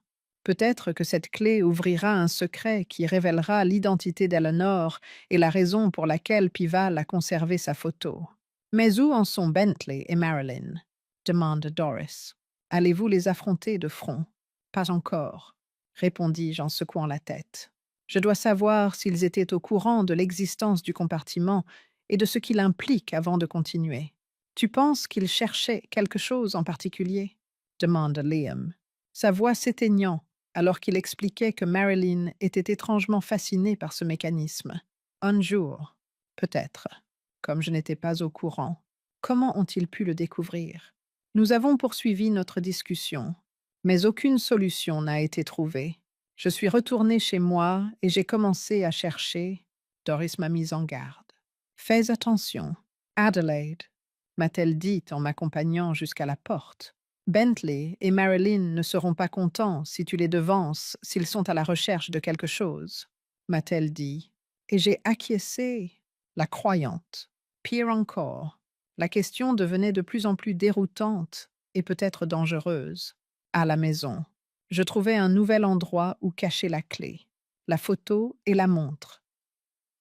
Peut-être que cette clé ouvrira un secret qui révélera l'identité d'Eleanor et la raison pour laquelle Pival a conservé sa photo. Mais où en sont Bentley et Marilyn? Demande Doris. Allez-vous les affronter de front? Pas encore, répondis-je en secouant la tête. Je dois savoir s'ils étaient au courant de l'existence du compartiment et de ce qu'il implique avant de continuer. Tu penses qu'ils cherchaient quelque chose en particulier? Demande Liam, sa voix s'éteignant alors qu'il expliquait que Marilyn était étrangement fascinée par ce mécanisme. Un jour, peut-être, comme je n'étais pas au courant. Comment ont-ils pu le découvrir? Nous avons poursuivi notre discussion, mais aucune solution n'a été trouvée. Je suis retournée chez moi et j'ai commencé à chercher. Doris m'a mise en garde. Fais attention, Adelaide, m'a-t-elle dit en m'accompagnant jusqu'à la porte. Bentley et Marilyn ne seront pas contents si tu les devances s'ils sont à la recherche de quelque chose, m'a-t-elle dit, et j'ai acquiescé, la croyante. Pire encore, la question devenait de plus en plus déroutante et peut-être dangereuse. À la maison, je trouvais un nouvel endroit où cacher la clé, la photo et la montre.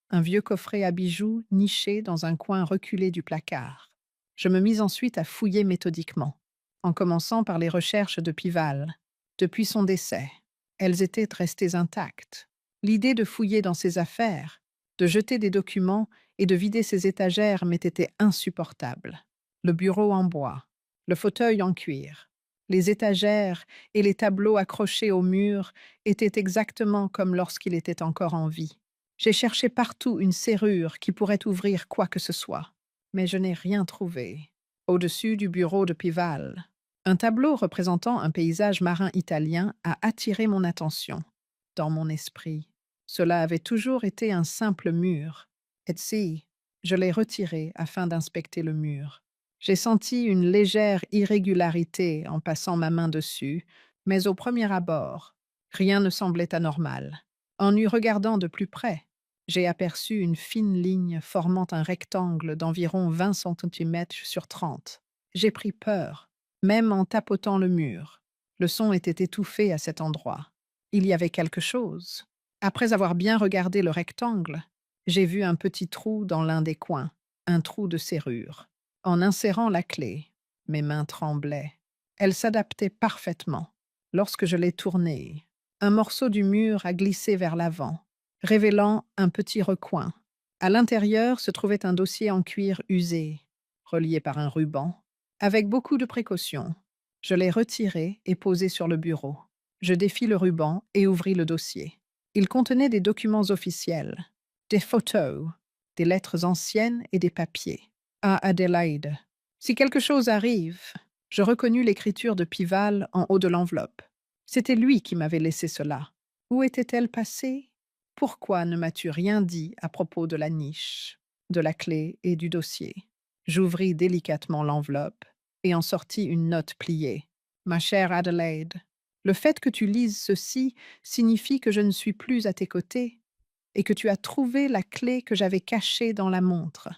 Un vieux coffret à bijoux niché dans un coin reculé du placard. Je me mis ensuite à fouiller méthodiquement, en commençant par les recherches de Pival. Depuis son décès, elles étaient restées intactes. L'idée de fouiller dans ses affaires, de jeter des documents et de vider ses étagères m'était insupportable. Le bureau en bois, le fauteuil en cuir, les étagères et les tableaux accrochés au mur étaient exactement comme lorsqu'il était encore en vie. J'ai cherché partout une serrure qui pourrait ouvrir quoi que ce soit, mais je n'ai rien trouvé. Au-dessus du bureau de Pival, un tableau représentant un paysage marin italien a attiré mon attention. Dans mon esprit, cela avait toujours été un simple mur. Et si, je l'ai retiré afin d'inspecter le mur. J'ai senti une légère irrégularité en passant ma main dessus, mais au premier abord, rien ne semblait anormal. En y regardant de plus près, j'ai aperçu une fine ligne formant un rectangle d'environ 20 cm sur 30. J'ai pris peur, même en tapotant le mur. Le son était étouffé à cet endroit. Il y avait quelque chose. Après avoir bien regardé le rectangle, j'ai vu un petit trou dans l'un des coins, un trou de serrure. En insérant la clé, mes mains tremblaient. Elle s'adaptait parfaitement. Lorsque je l'ai tournée, un morceau du mur a glissé vers l'avant, révélant un petit recoin. À l'intérieur se trouvait un dossier en cuir usé, relié par un ruban. Avec beaucoup de précaution, je l'ai retiré et posé sur le bureau. Je défis le ruban et ouvris le dossier. Il contenait des documents officiels, des photos, des lettres anciennes et des papiers. À Adélaïde. Si quelque chose arrive, je reconnus l'écriture de Pival en haut de l'enveloppe. C'était lui qui m'avait laissé cela. Où était-elle passée? Pourquoi ne m'as-tu rien dit à propos de la niche, de la clé et du dossier? J'ouvris délicatement l'enveloppe et en sortis une note pliée. Ma chère Adelaide, le fait que tu lises ceci signifie que je ne suis plus à tes côtés et que tu as trouvé la clé que j'avais cachée dans la montre.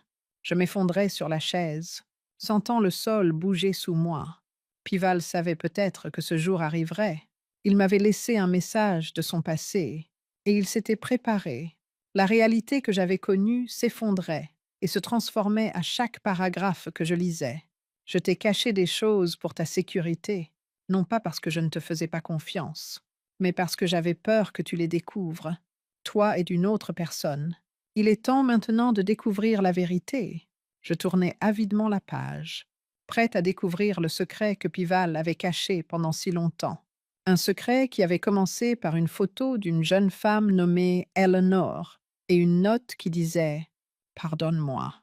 Je m'effondrais sur la chaise, sentant le sol bouger sous moi. Pival savait peut-être que ce jour arriverait. Il m'avait laissé un message de son passé, et il s'était préparé. La réalité que j'avais connue s'effondrait et se transformait à chaque paragraphe que je lisais. Je t'ai caché des choses pour ta sécurité, non pas parce que je ne te faisais pas confiance, mais parce que j'avais peur que tu les découvres, toi et d'une autre personne. Il est temps maintenant de découvrir la vérité. Je tournai avidement la page, prête à découvrir le secret que Pival avait caché pendant si longtemps. Un secret qui avait commencé par une photo d'une jeune femme nommée Eleanor et une note qui disait « Pardonne-moi ».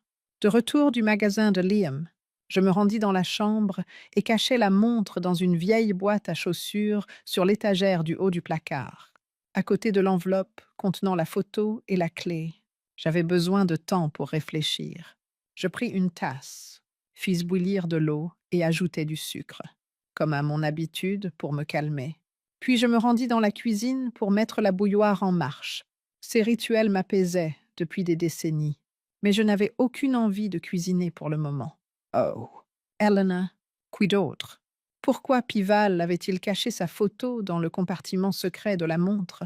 De retour du magasin de Liam, je me rendis dans la chambre et cachai la montre dans une vieille boîte à chaussures sur l'étagère du haut du placard, à côté de l'enveloppe contenant la photo et la clé. J'avais besoin de temps pour réfléchir. Je pris une tasse, fis bouillir de l'eau et ajoutai du sucre, comme à mon habitude pour me calmer. Puis je me rendis dans la cuisine pour mettre la bouilloire en marche. Ces rituels m'apaisaient depuis des décennies, mais je n'avais aucune envie de cuisiner pour le moment. Oh, Eleanor, qui d'autre? Pourquoi Pival avait-il caché sa photo dans le compartiment secret de la montre?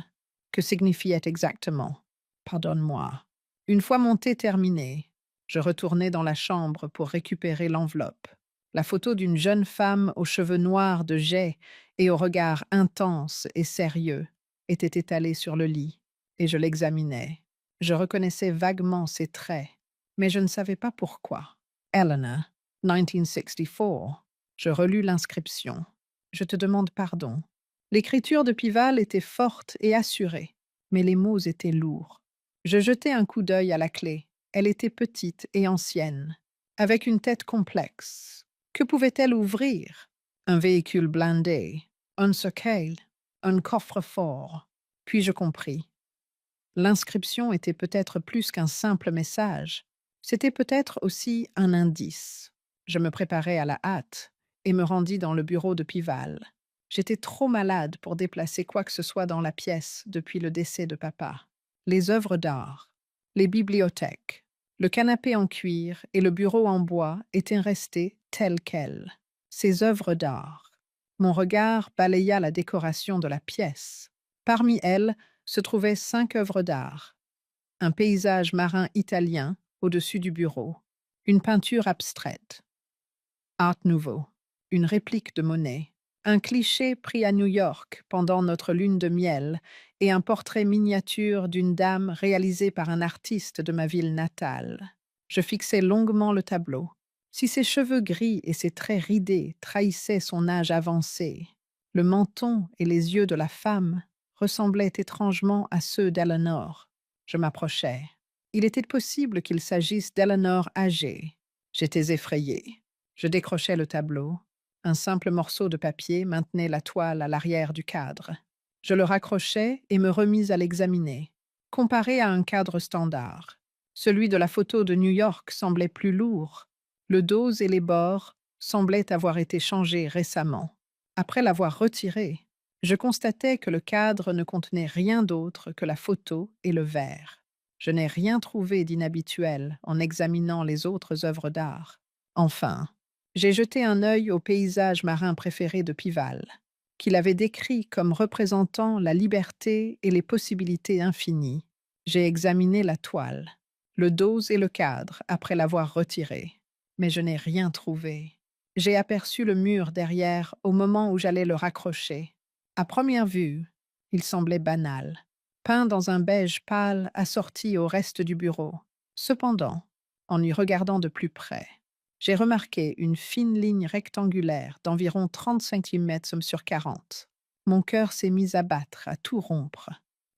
Que signifiait exactement? Pardonne-moi. Une fois mon thé terminé, je retournai dans la chambre pour récupérer l'enveloppe. La photo d'une jeune femme aux cheveux noirs de jais et au regard intense et sérieux était étalée sur le lit, et je l'examinais. Je reconnaissais vaguement ses traits, mais je ne savais pas pourquoi. Eleanor, 1964. Je relus l'inscription. Je te demande pardon. L'écriture de Pival était forte et assurée, mais les mots étaient lourds. Je jetai un coup d'œil à la clé. Elle était petite et ancienne, avec une tête complexe. Que pouvait-elle ouvrir? Un véhicule blindé, un cercueil, un coffre-fort. Puis je compris. L'inscription était peut-être plus qu'un simple message. C'était peut-être aussi un indice. Je me préparai à la hâte et me rendis dans le bureau de Pival. J'étais trop malade pour déplacer quoi que ce soit dans la pièce depuis le décès de papa. Les œuvres d'art, les bibliothèques, le canapé en cuir et le bureau en bois étaient restés tels quels. Ces œuvres d'art. Mon regard balaya la décoration de la pièce. Parmi elles se trouvaient 5 œuvres d'art. Un paysage marin italien au-dessus du bureau, une peinture abstraite, Art Nouveau, une réplique de Monet, un cliché pris à New York pendant notre lune de miel et un portrait miniature d'une dame réalisé par un artiste de ma ville natale. Je fixai longuement le tableau. Si ses cheveux gris et ses traits ridés trahissaient son âge avancé, le menton et les yeux de la femme ressemblaient étrangement à ceux d'Eleanor. Je m'approchai. Il était possible qu'il s'agisse d'Eleanor âgée. J'étais effrayé. Je décrochai le tableau. Un simple morceau de papier maintenait la toile à l'arrière du cadre. Je le raccrochai et me remis à l'examiner. Comparé à un cadre standard, celui de la photo de New York semblait plus lourd. Le dos et les bords semblaient avoir été changés récemment. Après l'avoir retiré, je constatais que le cadre ne contenait rien d'autre que la photo et le verre. Je n'ai rien trouvé d'inhabituel en examinant les autres œuvres d'art. Enfin, j'ai jeté un œil au paysage marin préféré de Pival, qu'il avait décrit comme représentant la liberté et les possibilités infinies. J'ai examiné la toile, le dos et le cadre après l'avoir retiré, mais je n'ai rien trouvé. J'ai aperçu le mur derrière au moment où j'allais le raccrocher. À première vue, il semblait banal, peint dans un beige pâle assorti au reste du bureau. Cependant, en y regardant de plus près, j'ai remarqué une fine ligne rectangulaire d'environ 30 cm sur 40. Mon cœur s'est mis à battre, à tout rompre.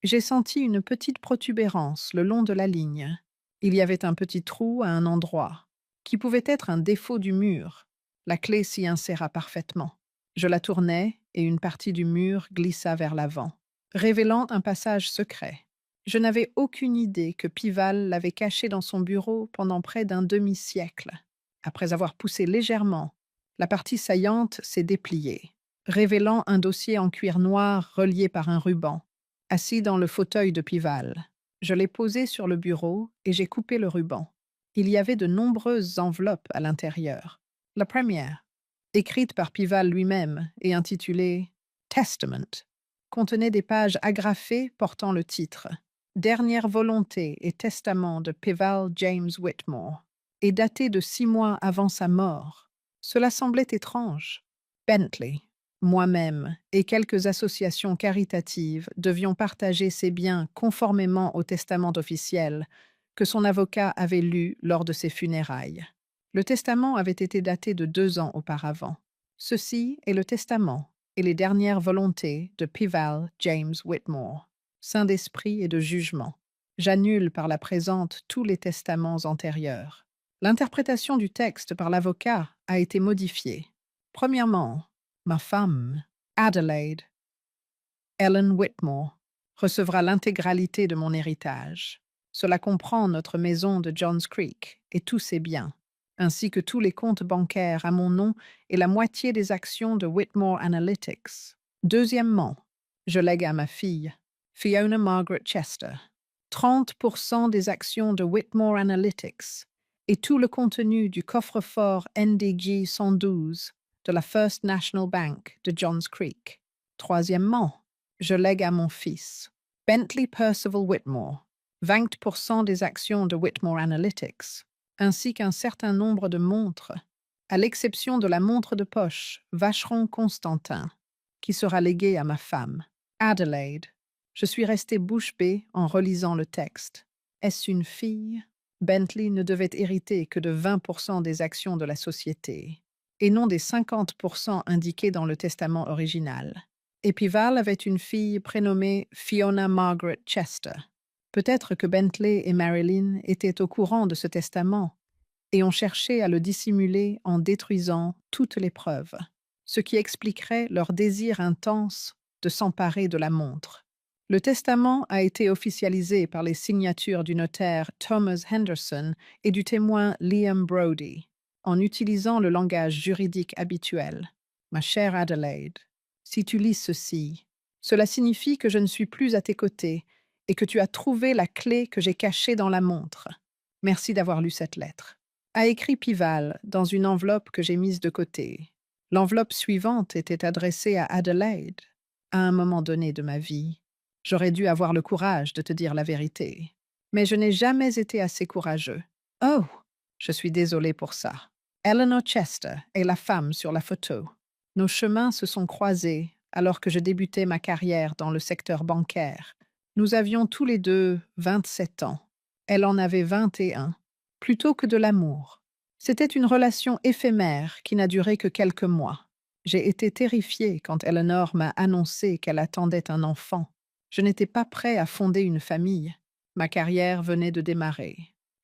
J'ai senti une petite protubérance le long de la ligne. Il y avait un petit trou à un endroit, qui pouvait être un défaut du mur. La clé s'y inséra parfaitement. Je la tournai et une partie du mur glissa vers l'avant, révélant un passage secret. Je n'avais aucune idée que Pival l'avait caché dans son bureau pendant près d'un demi-siècle. Après avoir poussé légèrement, la partie saillante s'est dépliée, révélant un dossier en cuir noir relié par un ruban. Assis dans le fauteuil de Pival, je l'ai posé sur le bureau et j'ai coupé le ruban. Il y avait de nombreuses enveloppes à l'intérieur. La première, écrite par Pival lui-même et intitulée Testament, contenait des pages agrafées portant le titre Dernière volonté et testament de Pival James Whitmore, et datée de 6 mois avant sa mort. Cela semblait étrange. Bentley, moi-même et quelques associations caritatives devions partager ces biens conformément au testament officiel que son avocat avait lu lors de ses funérailles. Le testament avait été daté de 2 ans auparavant. Ceci est le testament et les dernières volontés de Pival James Whitmore, saint d'esprit et de jugement. J'annule par la présente tous les testaments antérieurs. L'interprétation du texte par l'avocat a été modifiée. Premièrement, ma femme, Adelaide, Ellen Whitmore, recevra l'intégralité de mon héritage. Cela comprend notre maison de Johns Creek et tous ses biens, ainsi que tous les comptes bancaires à mon nom et la moitié des actions de Whitmore Analytics. Deuxièmement, je lègue à ma fille, Fiona Margaret Chester, 30% des actions de Whitmore Analytics et tout le contenu du coffre-fort NDG 112 de la First National Bank de Johns Creek. Troisièmement, je lègue à mon fils, Bentley Percival Whitmore, 20% des actions de Whitmore Analytics, ainsi qu'un certain nombre de montres, à l'exception de la montre de poche Vacheron Constantin, qui sera léguée à ma femme, Adelaide. Je suis restée bouche bée en relisant le texte. Est-ce une fille? Bentley ne devait hériter que de 20% des actions de la société, et non des 50% indiqués dans le testament original. Epival avait une fille prénommée Fiona Margaret Chester. Peut-être que Bentley et Marilyn étaient au courant de ce testament et ont cherché à le dissimuler en détruisant toutes les preuves, ce qui expliquerait leur désir intense de s'emparer de la montre. Le testament a été officialisé par les signatures du notaire Thomas Henderson et du témoin Liam Brody, en utilisant le langage juridique habituel. Ma chère Adelaide, si tu lis ceci, cela signifie que je ne suis plus à tes côtés et que tu as trouvé la clé que j'ai cachée dans la montre. Merci d'avoir lu cette lettre. A écrit Pival dans une enveloppe que j'ai mise de côté. L'enveloppe suivante était adressée à Adelaide, à un moment donné de ma vie. J'aurais dû avoir le courage de te dire la vérité. Mais je n'ai jamais été assez courageux. Oh, je suis désolé pour ça. Eleanor Chester est la femme sur la photo. Nos chemins se sont croisés alors que je débutais ma carrière dans le secteur bancaire. Nous avions tous les deux 27 ans. Elle en avait 21. Plutôt que de l'amour. C'était une relation éphémère qui n'a duré que quelques mois. J'ai été terrifiée quand Eleanor m'a annoncé qu'elle attendait un enfant. Je n'étais pas prêt à fonder une famille. Ma carrière venait de démarrer.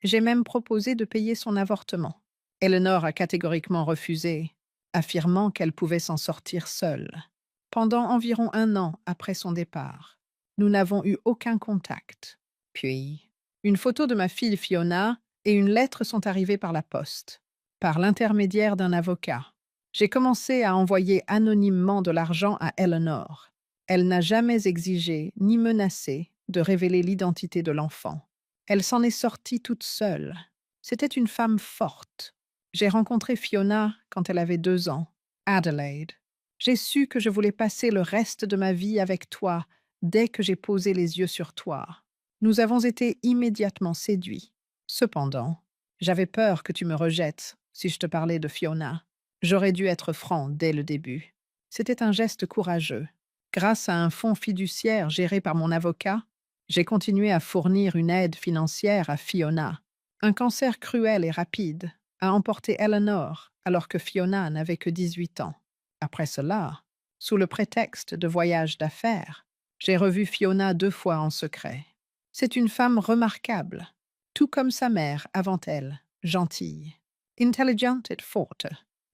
J'ai même proposé de payer son avortement. Eleanor a catégoriquement refusé, affirmant qu'elle pouvait s'en sortir seule. Pendant environ 1 an après son départ, nous n'avons eu aucun contact. Puis, une photo de ma fille Fiona et une lettre sont arrivées par la poste, par l'intermédiaire d'un avocat. J'ai commencé à envoyer anonymement de l'argent à Eleanor. Elle n'a jamais exigé ni menacé de révéler l'identité de l'enfant. Elle s'en est sortie toute seule. C'était une femme forte. J'ai rencontré Fiona quand elle avait 2 ans, Adelaide. J'ai su que je voulais passer le reste de ma vie avec toi dès que j'ai posé les yeux sur toi. Nous avons été immédiatement séduits. Cependant, j'avais peur que tu me rejettes si je te parlais de Fiona. J'aurais dû être franc dès le début. C'était un geste courageux. Grâce à un fonds fiduciaire géré par mon avocat, j'ai continué à fournir une aide financière à Fiona. Un cancer cruel et rapide a emporté Eleanor alors que Fiona n'avait que 18 ans. Après cela, sous le prétexte de voyage d'affaires, j'ai revu Fiona 2 fois en secret. C'est une femme remarquable, tout comme sa mère avant elle, gentille, intelligente et forte.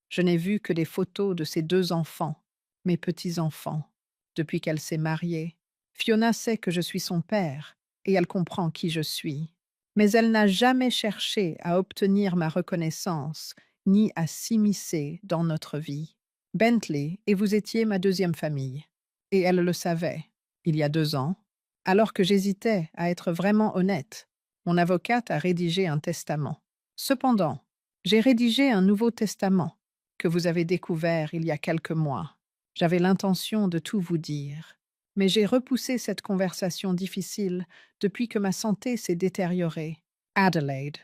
Je n'ai vu que des photos de ses 2 enfants, mes petits-enfants, depuis qu'elle s'est mariée. Fiona sait que je suis son père et elle comprend qui je suis. Mais elle n'a jamais cherché à obtenir ma reconnaissance ni à s'immiscer dans notre vie. Bentley et vous étiez ma 2e famille. Et elle le savait, il y a 2 ans. Alors que j'hésitais à être vraiment honnête, mon avocate a rédigé un testament. Cependant, j'ai rédigé un nouveau testament que vous avez découvert il y a quelques mois. J'avais l'intention de tout vous dire, mais j'ai repoussé cette conversation difficile depuis que ma santé s'est détériorée. Adelaide,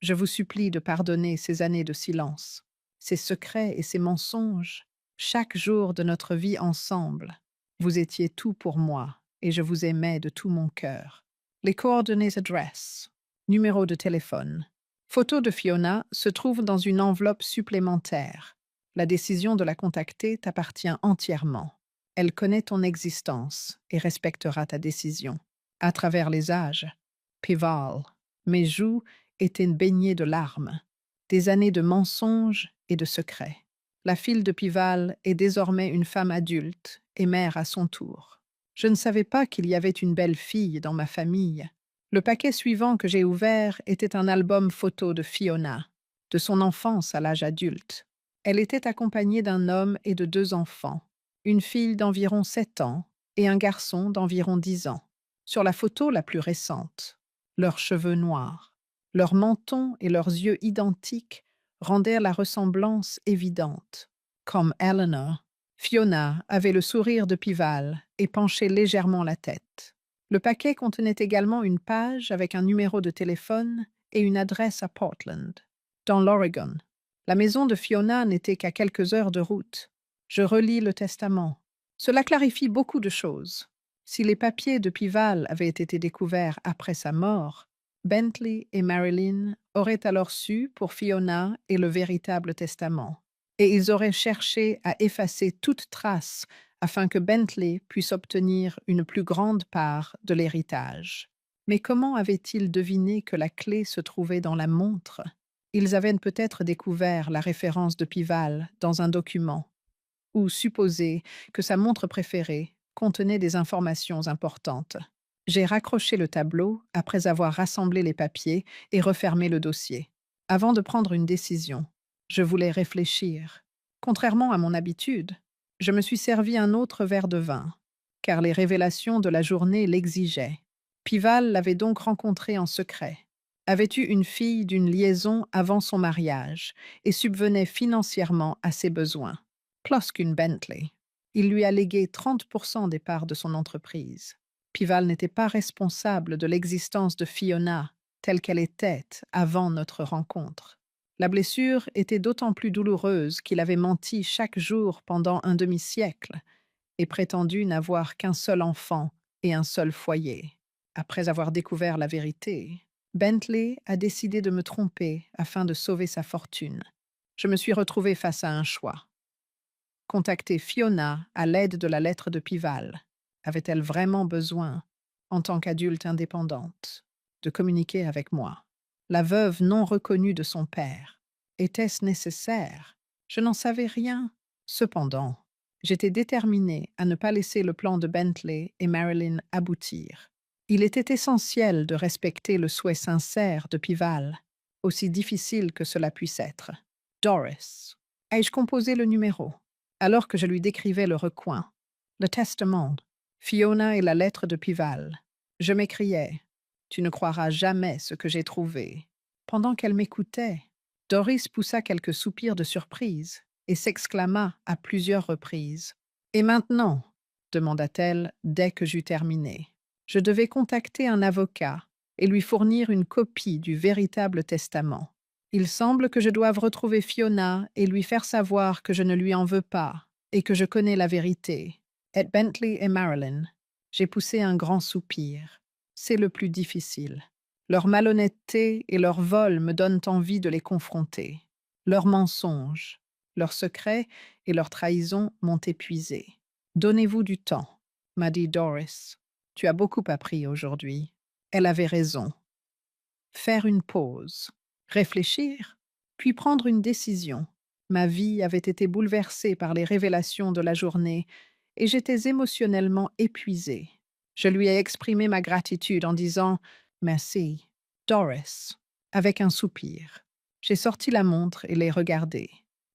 je vous supplie de pardonner ces années de silence, ces secrets et ces mensonges. Chaque jour de notre vie ensemble, vous étiez tout pour moi et je vous aimais de tout mon cœur. Les coordonnées adresse, numéro de téléphone, photo de Fiona se trouve dans une enveloppe supplémentaire. La décision de la contacter t'appartient entièrement. Elle connaît ton existence et respectera ta décision. À travers les âges, Pival, mes joues étaient baignées de larmes, des années de mensonges et de secrets. La fille de Pival est désormais une femme adulte et mère à son tour. Je ne savais pas qu'il y avait une belle fille dans ma famille. Le paquet suivant que j'ai ouvert était un album photo de Fiona, de son enfance à l'âge adulte. Elle était accompagnée d'un homme et de 2 enfants, une fille d'environ 7 ans et un garçon d'environ 10 ans. Sur la photo la plus récente, leurs cheveux noirs, leurs mentons et leurs yeux identiques rendaient la ressemblance évidente. Comme Eleanor, Fiona avait le sourire de Pival et penchait légèrement la tête. Le paquet contenait également une page avec un numéro de téléphone et une adresse à Portland, dans l'Oregon. La maison de Fiona n'était qu'à quelques heures de route. Je relis le testament. Cela clarifie beaucoup de choses. Si les papiers de Pival avaient été découverts après sa mort, Bentley et Marilyn auraient alors su pour Fiona et le véritable testament, et ils auraient cherché à effacer toute trace afin que Bentley puisse obtenir une plus grande part de l'héritage. Mais comment avaient-ils deviné que la clé se trouvait dans la montre? Ils avaient peut-être découvert la référence de Pival dans un document, ou supposé que sa montre préférée contenait des informations importantes. J'ai raccroché le tableau après avoir rassemblé les papiers et refermé le dossier. Avant de prendre une décision, je voulais réfléchir. Contrairement à mon habitude, je me suis servi un autre verre de vin, car les révélations de la journée l'exigeaient. Pival l'avait donc rencontré en secret, avait eu une fille d'une liaison avant son mariage et subvenait financièrement à ses besoins. Plus qu'une Bentley. Il lui a légué 30% des parts de son entreprise. Pival n'était pas responsable de l'existence de Fiona telle qu'elle était avant notre rencontre. La blessure était d'autant plus douloureuse qu'il avait menti chaque jour pendant un demi-siècle et prétendu n'avoir qu'un seul enfant et un seul foyer. Après avoir découvert la vérité, Bentley a décidé de me tromper afin de sauver sa fortune. Je me suis retrouvée face à un choix. Contacter Fiona à l'aide de la lettre de Pival. Avait-elle vraiment besoin, en tant qu'adulte indépendante, de communiquer avec moi? La veuve non reconnue de son père. Était-ce nécessaire? Je n'en savais rien. Cependant, j'étais déterminée à ne pas laisser le plan de Bentley et Marilyn aboutir. Il était essentiel de respecter le souhait sincère de Pival, aussi difficile que cela puisse être. Doris. Ai-je composé le numéro? Alors que je lui décrivais le recoin, le testament, Fiona et la lettre de Pival, je m'écriais « Tu ne croiras jamais ce que j'ai trouvé ». Pendant qu'elle m'écoutait, Doris poussa quelques soupirs de surprise et s'exclama à plusieurs reprises. « Et maintenant ?» demanda-t-elle dès que j'eus terminé. Je devais contacter un avocat et lui fournir une copie du véritable testament. Il semble que je doive retrouver Fiona et lui faire savoir que je ne lui en veux pas et que je connais la vérité. Et Bentley et Marilyn. J'ai poussé un grand soupir. C'est le plus difficile. Leur malhonnêteté et leur vol me donnent envie de les confronter. Leurs mensonges, leurs secrets et leurs trahisons m'ont épuisé. Donnez-vous du temps, m'a dit Doris. Tu as beaucoup appris aujourd'hui. Elle avait raison. Faire une pause. Réfléchir, puis prendre une décision. Ma vie avait été bouleversée par les révélations de la journée et j'étais émotionnellement épuisée. Je lui ai exprimé ma gratitude en disant « Merci, Doris », avec un soupir. J'ai sorti la montre et l'ai regardée,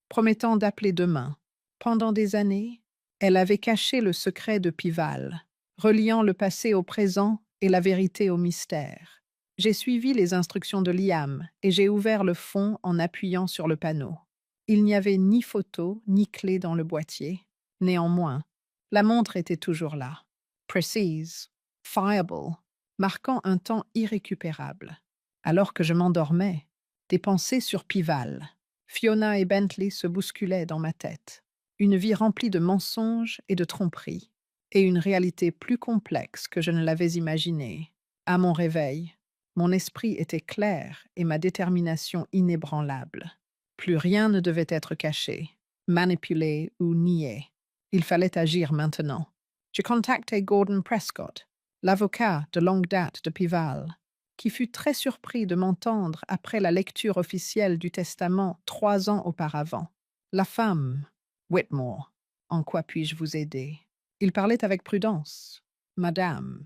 promettant d'appeler demain. Pendant des années, elle avait caché le secret de Pival, reliant le passé au présent et la vérité au mystère. J'ai suivi les instructions de Liam et j'ai ouvert le fond en appuyant sur le panneau. Il n'y avait ni photo ni clé dans le boîtier. Néanmoins, la montre était toujours là. Precise, fiable, marquant un temps irrécupérable. Alors que je m'endormais, des pensées sur Pival. Fiona et Bentley se bousculaient dans ma tête. Une vie remplie de mensonges et de tromperies. Et une réalité plus complexe que je ne l'avais imaginée. À mon réveil, mon esprit était clair et ma détermination inébranlable. Plus rien ne devait être caché, manipulé ou nié. Il fallait agir maintenant. Je contactai Gordon Prescott, l'avocat de longue date de Pival, qui fut très surpris de m'entendre après la lecture officielle du testament 3 ans auparavant. La femme, Whitmore, en quoi puis-je vous aider? Il parlait avec prudence. Madame,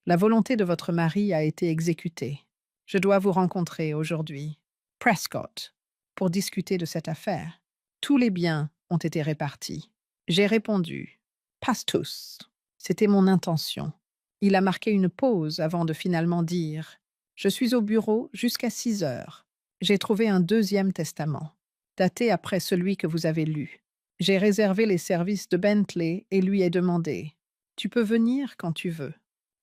La volonté de votre mari a été exécutée. Je dois vous rencontrer aujourd'hui, Prescott, pour discuter de cette affaire. Tous les biens ont été répartis. J'ai répondu, pas tous. C'était mon intention. Il a marqué une pause avant de finalement dire, je suis au bureau jusqu'à 6 heures. J'ai trouvé un deuxième testament, daté après celui que vous avez lu. J'ai réservé les services de Bentley et lui ai demandé, tu peux venir quand tu veux.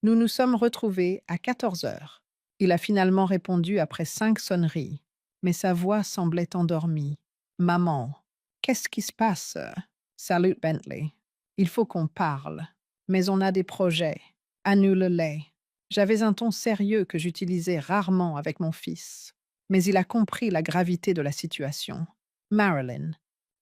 Nous nous sommes retrouvés à 14 heures. Il a finalement répondu après 5 sonneries, mais sa voix semblait endormie. Maman, qu'est-ce qui se passe? Salut Bentley. Il faut qu'on parle. Mais on a des projets. Annule-les. J'avais un ton sérieux que j'utilisais rarement avec mon fils. Mais il a compris la gravité de la situation. Marilyn,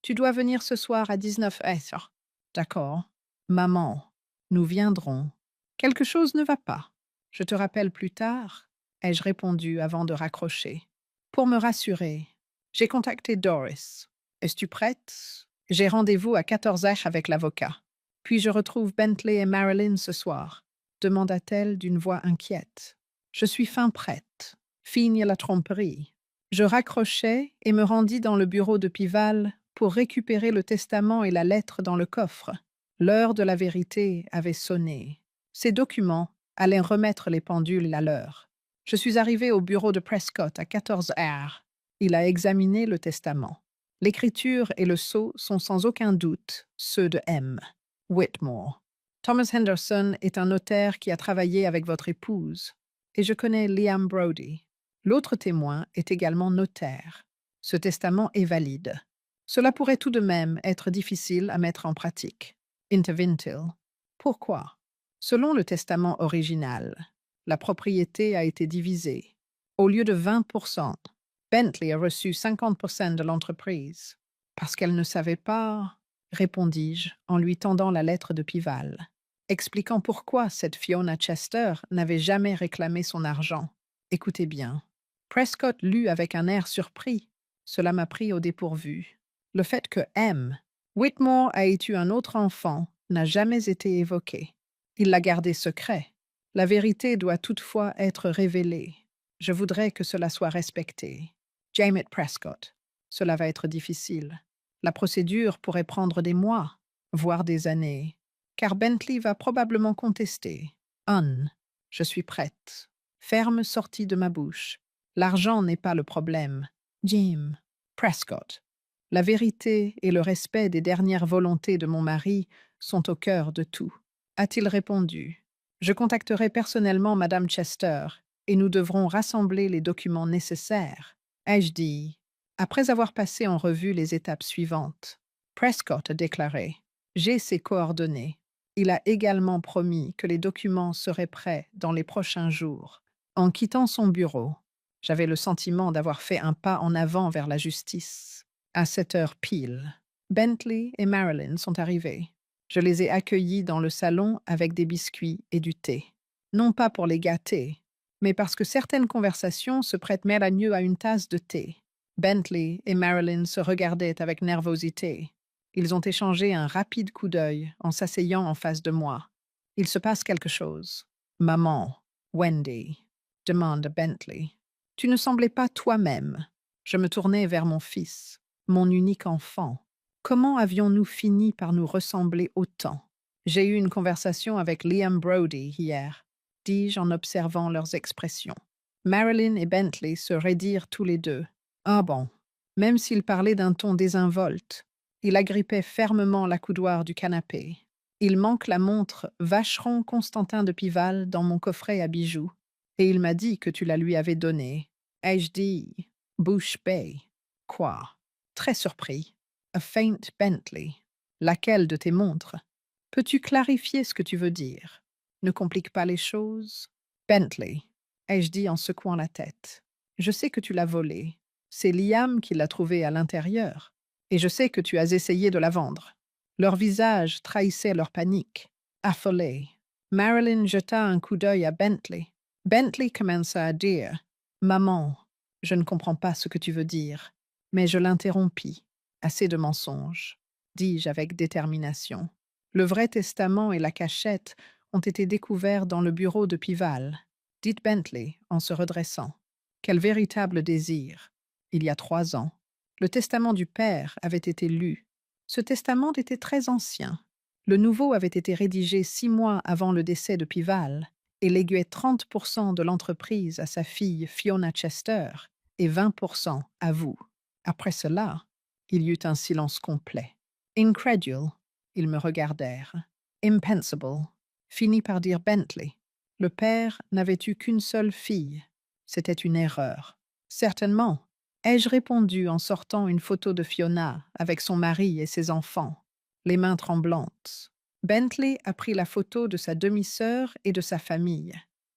tu dois venir ce soir à 19 heures. D'accord. Maman, nous viendrons. Quelque chose ne va pas. Je te rappelle plus tard, ai-je répondu avant de raccrocher. Pour me rassurer, j'ai contacté Doris. Es-tu prête? J'ai rendez-vous à 14 heures avec l'avocat. Puis je retrouve Bentley et Marilyn ce soir, demanda-t-elle d'une voix inquiète. Je suis fin prête. Figne la tromperie. Je raccrochai et me rendis dans le bureau de Pival pour récupérer le testament et la lettre dans le coffre. L'heure de la vérité avait sonné. Ces documents allaient remettre les pendules à l'heure. Je suis arrivé au bureau de Prescott à 14 heures. Il a examiné le testament. L'écriture et le sceau sont sans aucun doute ceux de M. Whitmore. Thomas Henderson est un notaire qui a travaillé avec votre épouse, et je connais Liam Brody. L'autre témoin est également notaire. Ce testament est valide. Cela pourrait tout de même être difficile à mettre en pratique. Intervint-il. Pourquoi? Selon le testament original, la propriété a été divisée. Au lieu de 20%, Bentley a reçu 50% de l'entreprise. Parce qu'elle ne savait pas, répondis-je en lui tendant la lettre de Pival, expliquant pourquoi cette Fiona Chester n'avait jamais réclamé son argent. Écoutez bien. Prescott lut avec un air surpris. Cela m'a pris au dépourvu. Le fait que M. Whitmore ait eu un autre enfant n'a jamais été évoqué. Il l'a gardé secret. La vérité doit toutefois être révélée. Je voudrais que cela soit respecté. Jamet Prescott. Cela va être difficile. La procédure pourrait prendre des mois, voire des années, car Bentley va probablement contester. Je suis prête. Ferme sortie de ma bouche. L'argent n'est pas le problème. Jim. Prescott. La vérité et le respect des dernières volontés de mon mari sont au cœur de tout. A-t-il répondu. Je contacterai personnellement Madame Chester et nous devrons rassembler les documents nécessaires. Ai-je dit. Après avoir passé en revue les étapes suivantes, Prescott a déclaré. J'ai ses coordonnées. Il a également promis que les documents seraient prêts dans les prochains jours. En quittant son bureau, j'avais le sentiment d'avoir fait un pas en avant vers la justice. À 7 heures pile, Bentley et Marilyn sont arrivés. Je les ai accueillis dans le salon avec des biscuits et du thé. Non pas pour les gâter, mais parce que certaines conversations se prêtent mieux à une tasse de thé. Bentley et Marilyn se regardaient avec nervosité. Ils ont échangé un rapide coup d'œil en s'asseyant en face de moi. Il se passe quelque chose. Maman, Wendy, demande Bentley. Tu ne semblais pas toi-même. Je me tournai vers mon fils, mon unique enfant. Comment avions-nous fini par nous ressembler autant? J'ai eu une conversation avec Liam Brody hier, dis-je en observant leurs expressions. Marilyn et Bentley se raidirent tous les deux. Ah bon, même s'il parlait d'un ton désinvolte, il agrippait fermement l'accoudoir du canapé. Il manque la montre Vacheron Constantin de Pival dans mon coffret à bijoux, et il m'a dit que tu la lui avais donnée. Ai-je dit bouche bée? Quoi? Très surpris. A faint Bentley. Laquelle de tes montres? Peux-tu clarifier ce que tu veux dire? Ne complique pas les choses. Bentley, ai-je dit en secouant la tête. Je sais que tu l'as volée. C'est Liam qui l'a trouvée à l'intérieur. Et je sais que tu as essayé de la vendre. Leur visage trahissait leur panique. Affolée, Marilyn jeta un coup d'œil à Bentley. Bentley commença à dire « Maman, je ne comprends pas ce que tu veux dire. » Mais je l'interrompis. Assez de mensonges, dis-je avec détermination. Le vrai testament et la cachette ont été découverts dans le bureau de Pival, dit Bentley en se redressant. Quel véritable désir! Il y a 3 ans, le testament du père avait été lu. Ce testament était très ancien. Le nouveau avait été rédigé 6 mois avant le décès de Pival et léguait 30% de l'entreprise à sa fille Fiona Chester et 20% à vous. Après cela, il y eut un silence complet. Incredule, ils me regardèrent. Impensable, finit par dire Bentley. Le père n'avait eu qu'une seule fille. C'était une erreur. Certainement, ai-je répondu en sortant une photo de Fiona avec son mari et ses enfants, les mains tremblantes. Bentley a pris la photo de sa demi-sœur et de sa famille.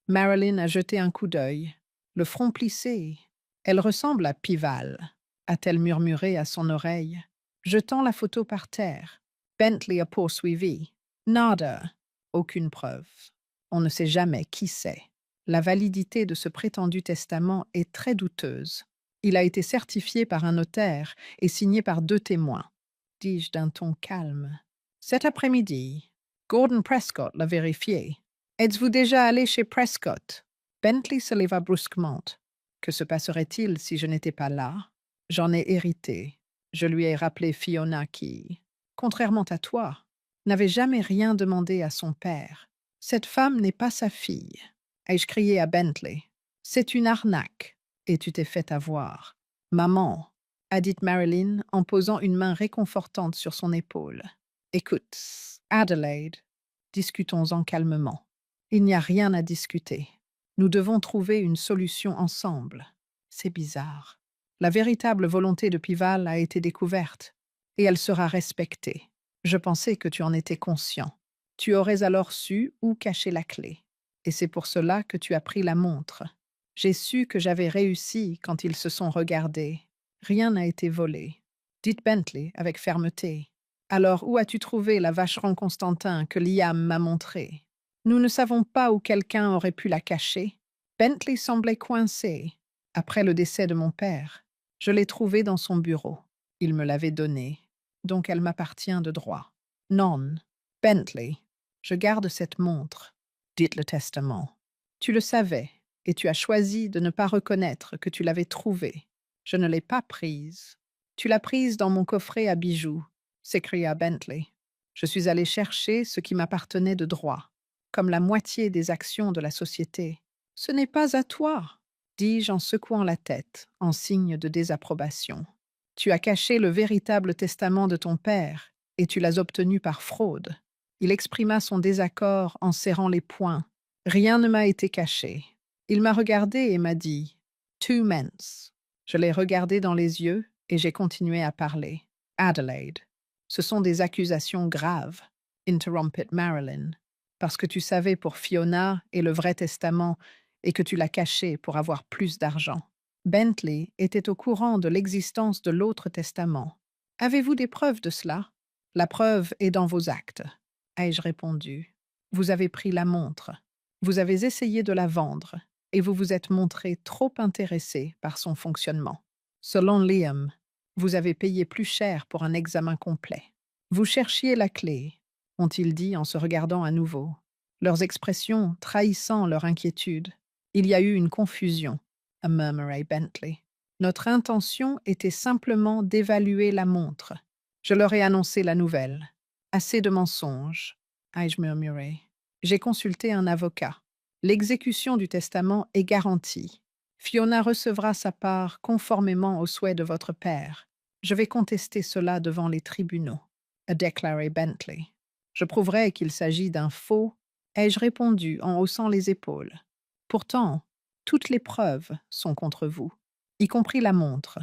Marilyn a jeté un coup d'œil, le front plissé. Elle ressemble à Pival, a-t-elle murmuré à son oreille, jetant la photo par terre. Bentley a poursuivi. Nada. Aucune preuve. On ne sait jamais qui c'est. La validité de ce prétendu testament est très douteuse. Il a été certifié par un notaire et signé par 2 témoins, dis-je d'un ton calme. Cet après-midi, Gordon Prescott l'a vérifié. Êtes-vous déjà allé chez Prescott? Bentley se leva brusquement. Que se passerait-il si je n'étais pas là? J'en ai hérité. Je lui ai rappelé Fiona qui, contrairement à toi, n'avait jamais rien demandé à son père. Cette femme n'est pas sa fille. Ai-je crié à Bentley. C'est une arnaque. Et tu t'es fait avoir. Maman, a dit Marilyn en posant une main réconfortante sur son épaule. Écoute, Adelaide, discutons-en calmement. Il n'y a rien à discuter. Nous devons trouver une solution ensemble. C'est bizarre. La véritable volonté de Pival a été découverte, et elle sera respectée. Je pensais que tu en étais conscient. Tu aurais alors su où cacher la clé. Et c'est pour cela que tu as pris la montre. J'ai su que j'avais réussi quand ils se sont regardés. Rien n'a été volé. Dit Bentley avec fermeté. Alors où as-tu trouvé la vacheron Constantin que Liam m'a montrée? Nous ne savons pas où quelqu'un aurait pu la cacher. Bentley semblait coincé. Après le décès de mon père, je l'ai trouvée dans son bureau. Il me l'avait donnée, donc elle m'appartient de droit. Non, Bentley, je garde cette montre, dit le testament. Tu le savais, et tu as choisi de ne pas reconnaître que tu l'avais trouvée. Je ne l'ai pas prise. Tu l'as prise dans mon coffret à bijoux, s'écria Bentley. Je suis allé chercher ce qui m'appartenait de droit, comme la moitié des actions de la société. Ce n'est pas à toi, dis-je en secouant la tête, en signe de désapprobation. Tu as caché le véritable testament de ton père, et tu l'as obtenu par fraude. Il exprima son désaccord en serrant les poings. Rien ne m'a été caché. Il m'a regardé et m'a dit « Two mens ». Je l'ai regardé dans les yeux et j'ai continué à parler. « Adelaide, ce sont des accusations graves », interrompit Marilyn, parce que tu savais pour Fiona et le vrai testament et que tu l'as caché pour avoir plus d'argent. Bentley était au courant de l'existence de l'autre testament. « Avez-vous des preuves de cela? » « La preuve est dans vos actes, » ai-je répondu. « Vous avez pris la montre. Vous avez essayé de la vendre et vous vous êtes montré trop intéressé par son fonctionnement. Selon Liam, vous avez payé plus cher pour un examen complet. Vous cherchiez la clé, ont-ils dit en se regardant à nouveau, leurs expressions trahissant leur inquiétude. Il y a eu une confusion, a murmuré Bentley. Notre intention était simplement d'évaluer la montre. Je leur ai annoncé la nouvelle. Assez de mensonges, ai-je murmuré. J'ai consulté un avocat. L'exécution du testament est garantie. Fiona recevra sa part conformément aux souhaits de votre père. Je vais contester cela devant les tribunaux, a déclaré Bentley. Je prouverai qu'il s'agit d'un faux, ai-je répondu en haussant les épaules. Pourtant, toutes les preuves sont contre vous, y compris la montre,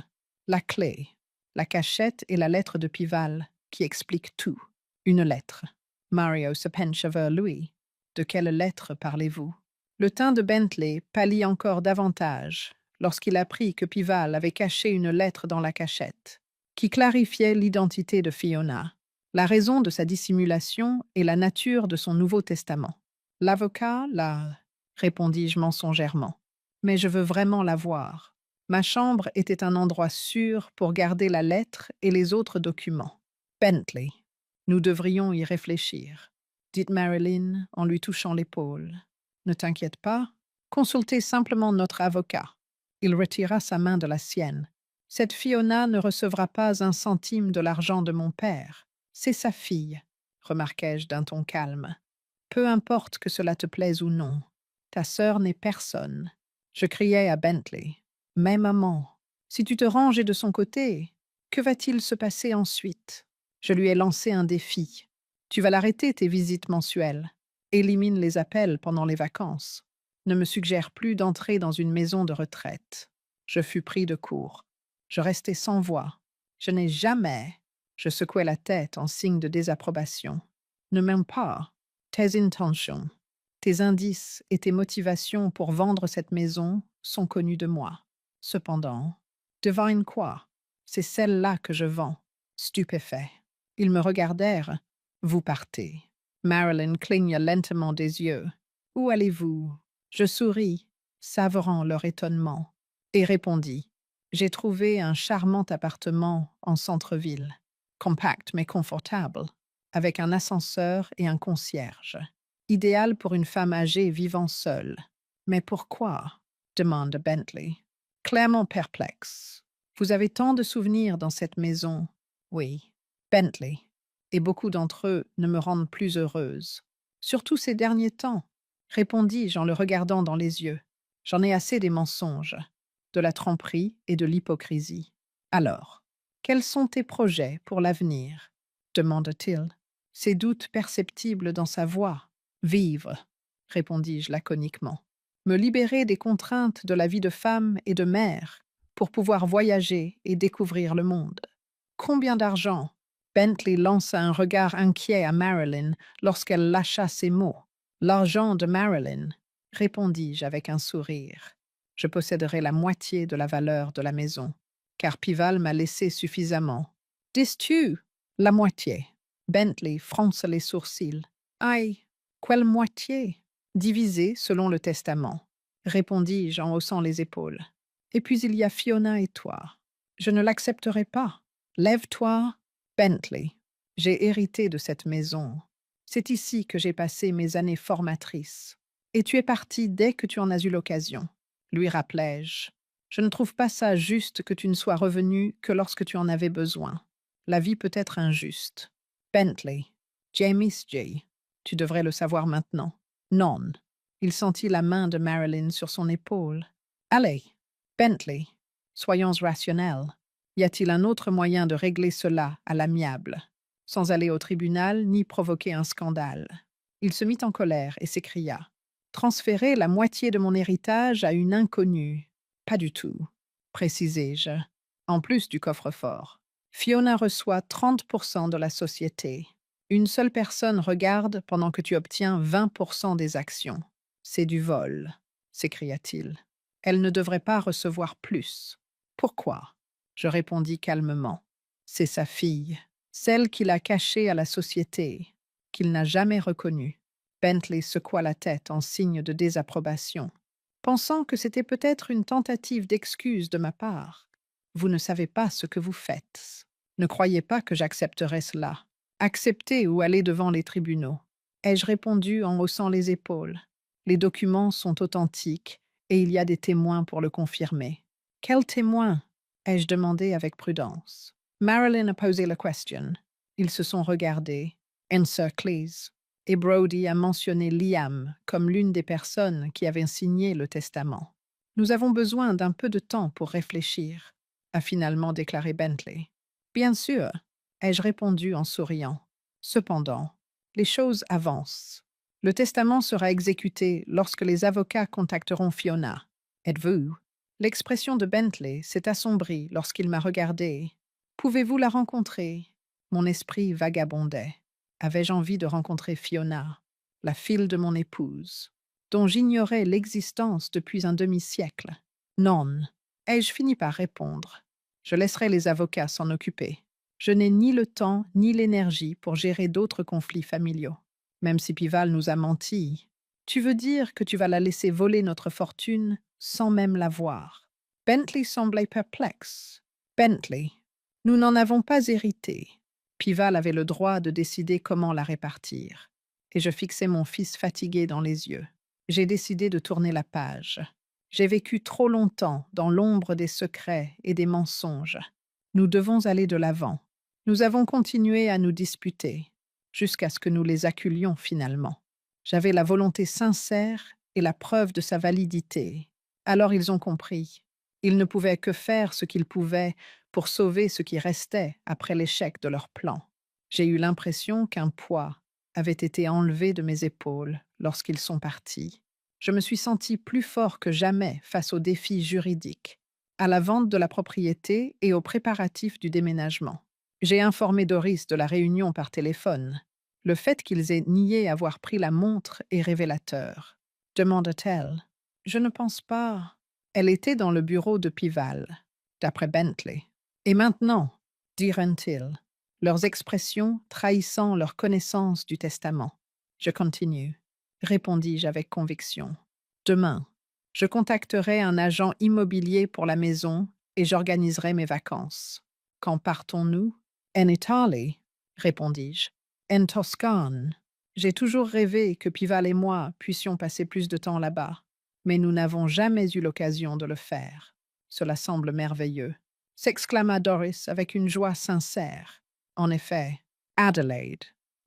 la clé, la cachette et la lettre de Pival, qui expliquent tout. Une lettre. Mario se pencha vers lui. De quelle lettre parlez-vous? Le teint de Bentley pâlit encore davantage lorsqu'il apprit que Pival avait caché une lettre dans la cachette, qui clarifiait l'identité de Fiona, la raison de sa dissimulation et la nature de son Nouveau Testament. L'avocat l'a, répondis-je mensongèrement. Mais je veux vraiment la voir. Ma chambre était un endroit sûr pour garder la lettre et les autres documents. Bentley, nous devrions y réfléchir. dit Marilyn en lui touchant l'épaule. Ne t'inquiète pas, consultez simplement notre avocat. Il retira sa main de la sienne. Cette Fiona ne recevra pas un centime de l'argent de mon père. C'est sa fille, remarquai-je d'un ton calme. Peu importe que cela te plaise ou non, ta sœur n'est personne. Je criai à Bentley. Mais maman, si tu te rangeais de son côté, que va-t-il se passer ensuite? Je lui ai lancé un défi. Tu vas l'arrêter, tes visites mensuelles. Élimine les appels pendant les vacances. Ne me suggère plus d'entrer dans une maison de retraite. Je fus pris de court. Je restai sans voix. Je n'ai jamais... Je secouai la tête en signe de désapprobation. Ne m'aime pas. Tes intentions, tes indices et tes motivations pour vendre cette maison sont connus de moi. Cependant, devine quoi? C'est celle-là que je vends. Stupéfait. Ils me regardèrent. Vous partez. Marilyn cligna lentement des yeux. Où allez-vous? Je souris, savourant leur étonnement, et répondis. J'ai trouvé un charmant appartement en centre-ville, compact mais confortable, avec un ascenseur et un concierge. Idéal pour une femme âgée vivant seule. Mais pourquoi? Demande Bentley. Clairement perplexe. Vous avez tant de souvenirs dans cette maison. Oui. Bentley. Et beaucoup d'entre eux ne me rendent plus heureuse. Surtout ces derniers temps, répondis-je en le regardant dans les yeux. J'en ai assez des mensonges, de la tromperie et de l'hypocrisie. Alors, quels sont tes projets pour l'avenir? Demande-t-il. Ses doutes perceptibles dans sa voix. Vivre, répondis-je laconiquement. Me libérer des contraintes de la vie de femme et de mère pour pouvoir voyager et découvrir le monde. Combien d'argent? Bentley lança un regard inquiet à Marilyn lorsqu'elle lâcha ces mots. L'argent de Marilyn, répondis-je avec un sourire. Je posséderai la moitié de la valeur de la maison, car Pival m'a laissé suffisamment. Dis-tu? La moitié. Bentley fronça les sourcils. Aïe, quelle moitié? Divisée selon le testament, répondis-je en haussant les épaules. Et puis il y a Fiona et toi. Je ne l'accepterai pas. Lève-toi, Bentley. J'ai hérité de cette maison. C'est ici que j'ai passé mes années formatrices. Et tu es parti dès que tu en as eu l'occasion, lui rappelai-je. Je ne trouve pas ça juste que tu ne sois revenu que lorsque tu en avais besoin. La vie peut être injuste. Bentley, James J., tu devrais le savoir maintenant. Non. Il sentit la main de Marilyn sur son épaule. Allez, Bentley, soyons rationnels. Y a-t-il un autre moyen de régler cela à l'amiable, sans aller au tribunal ni provoquer un scandale? Il se mit en colère et s'écria. Transférer la moitié de mon héritage à une inconnue. Pas du tout, précisai-je. En plus du coffre-fort. Fiona reçoit 30% de la société. Une seule personne regarde pendant que tu obtiens 20% des actions. C'est du vol, s'écria-t-il. Elle ne devrait pas recevoir plus. Pourquoi? Je répondis calmement. C'est sa fille, celle qu'il a cachée à la société, qu'il n'a jamais reconnue. Bentley secoua la tête en signe de désapprobation, pensant que c'était peut-être une tentative d'excuse de ma part. Vous ne savez pas ce que vous faites. Ne croyez pas que j'accepterais cela. Accepter ou aller devant les tribunaux. Ai-je répondu en haussant les épaules. Les documents sont authentiques et il y a des témoins pour le confirmer. Quels témoins? Ai-je demandé avec prudence. Marilyn a posé la question. Ils se sont regardés, encerclés, et Brody a mentionné Liam comme l'une des personnes qui avaient signé le testament. Nous avons besoin d'un peu de temps pour réfléchir, a finalement déclaré Bentley. Bien sûr, ai-je répondu en souriant. Cependant, les choses avancent. Le testament sera exécuté lorsque les avocats contacteront Fiona. Êtes-vous? L'expression de Bentley s'est assombrie lorsqu'il m'a regardé. Pouvez-vous la rencontrer? Mon esprit vagabondait. Avais-je envie de rencontrer Fiona, la fille de mon épouse, dont j'ignorais l'existence depuis un demi-siècle? Non, ai-je fini par répondre. Je laisserai les avocats s'en occuper. Je n'ai ni le temps ni l'énergie pour gérer d'autres conflits familiaux. Même si Pival nous a menti. Tu veux dire que tu vas la laisser voler notre fortune sans même la voir? Bentley semblait perplexe. Bentley, nous n'en avons pas hérité. Pival avait le droit de décider comment la répartir. et je fixais mon fils fatigué dans les yeux. J'ai décidé de tourner la page. J'ai vécu trop longtemps dans l'ombre des secrets et des mensonges. Nous devons aller de l'avant. Nous avons continué à nous disputer, jusqu'à ce que nous les acculions finalement. J'avais la volonté sincère et la preuve de sa validité. Alors ils ont compris. Ils ne pouvaient que faire ce qu'ils pouvaient pour sauver ce qui restait après l'échec de leur plan. J'ai eu l'impression qu'un poids avait été enlevé de mes épaules lorsqu'ils sont partis. Je me suis senti plus fort que jamais face aux défis juridiques, à la vente de la propriété et aux préparatifs du déménagement. J'ai informé Doris de la réunion par téléphone. Le fait qu'ils aient nié avoir pris la montre est révélateur. Demanda-t-elle. Je ne pense pas. Elle était dans le bureau de Pival, d'après Bentley. Et maintenant, dirent-ils, leurs expressions trahissant leur connaissance du testament. Je continue, répondis-je avec conviction. Demain, je contacterai un agent immobilier pour la maison et j'organiserai mes vacances. Quand partons-nous? En Italie, répondis-je. En Toscane. J'ai toujours rêvé que Pival et moi puissions passer plus de temps là-bas, mais nous n'avons jamais eu l'occasion de le faire. Cela semble merveilleux, s'exclama Doris avec une joie sincère. En effet, Adelaide,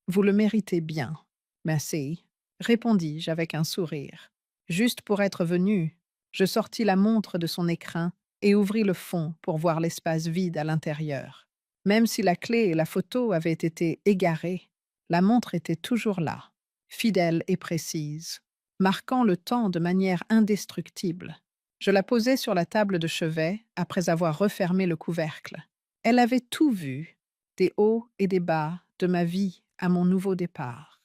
vous le méritez bien. Merci, répondis-je avec un sourire. Juste pour être venu, je sortis la montre de son écrin et ouvris le fond pour voir l'espace vide à l'intérieur. Même si la clé et la photo avaient été égarées, la montre était toujours là, fidèle et précise, marquant le temps de manière indestructible. Je la posai sur la table de chevet après avoir refermé le couvercle. Elle avait tout vu, des hauts et des bas de ma vie à mon nouveau départ.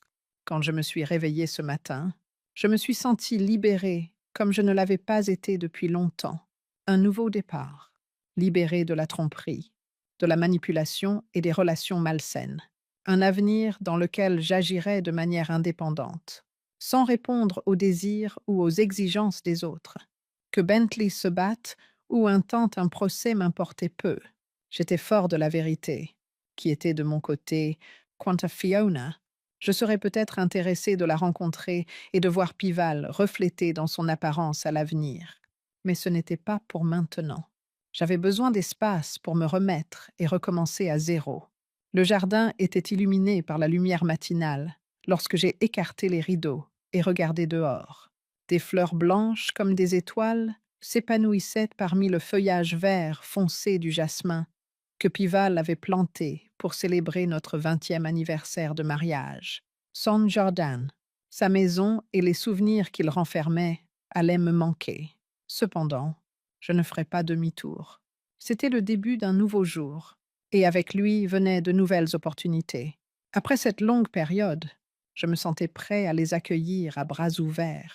Quand je me suis réveillée ce matin, je me suis sentie libérée comme je ne l'avais pas été depuis longtemps. Un nouveau départ, libérée de la tromperie, de la manipulation et des relations malsaines. Un avenir dans lequel j'agirais de manière indépendante, sans répondre aux désirs ou aux exigences des autres. Que Bentley se batte ou intente un procès m'importait peu. J'étais fort de la vérité, qui était de mon côté. Quant à Fiona, je serais peut-être intéressé de la rencontrer et de voir Pival reflété dans son apparence à l'avenir. Mais ce n'était pas pour maintenant. J'avais besoin d'espace pour me remettre et recommencer à zéro. Le jardin était illuminé par la lumière matinale lorsque j'ai écarté les rideaux et regardé dehors. Des fleurs blanches comme des étoiles s'épanouissaient parmi le feuillage vert foncé du jasmin que Pival avait planté pour célébrer notre 20e anniversaire de mariage. Son jardin, sa maison et les souvenirs qu'il renfermait allaient me manquer. Cependant, je ne ferai pas demi-tour. C'était le début d'un nouveau jour, et avec lui venaient de nouvelles opportunités. Après cette longue période, je me sentais prêt à les accueillir à bras ouverts.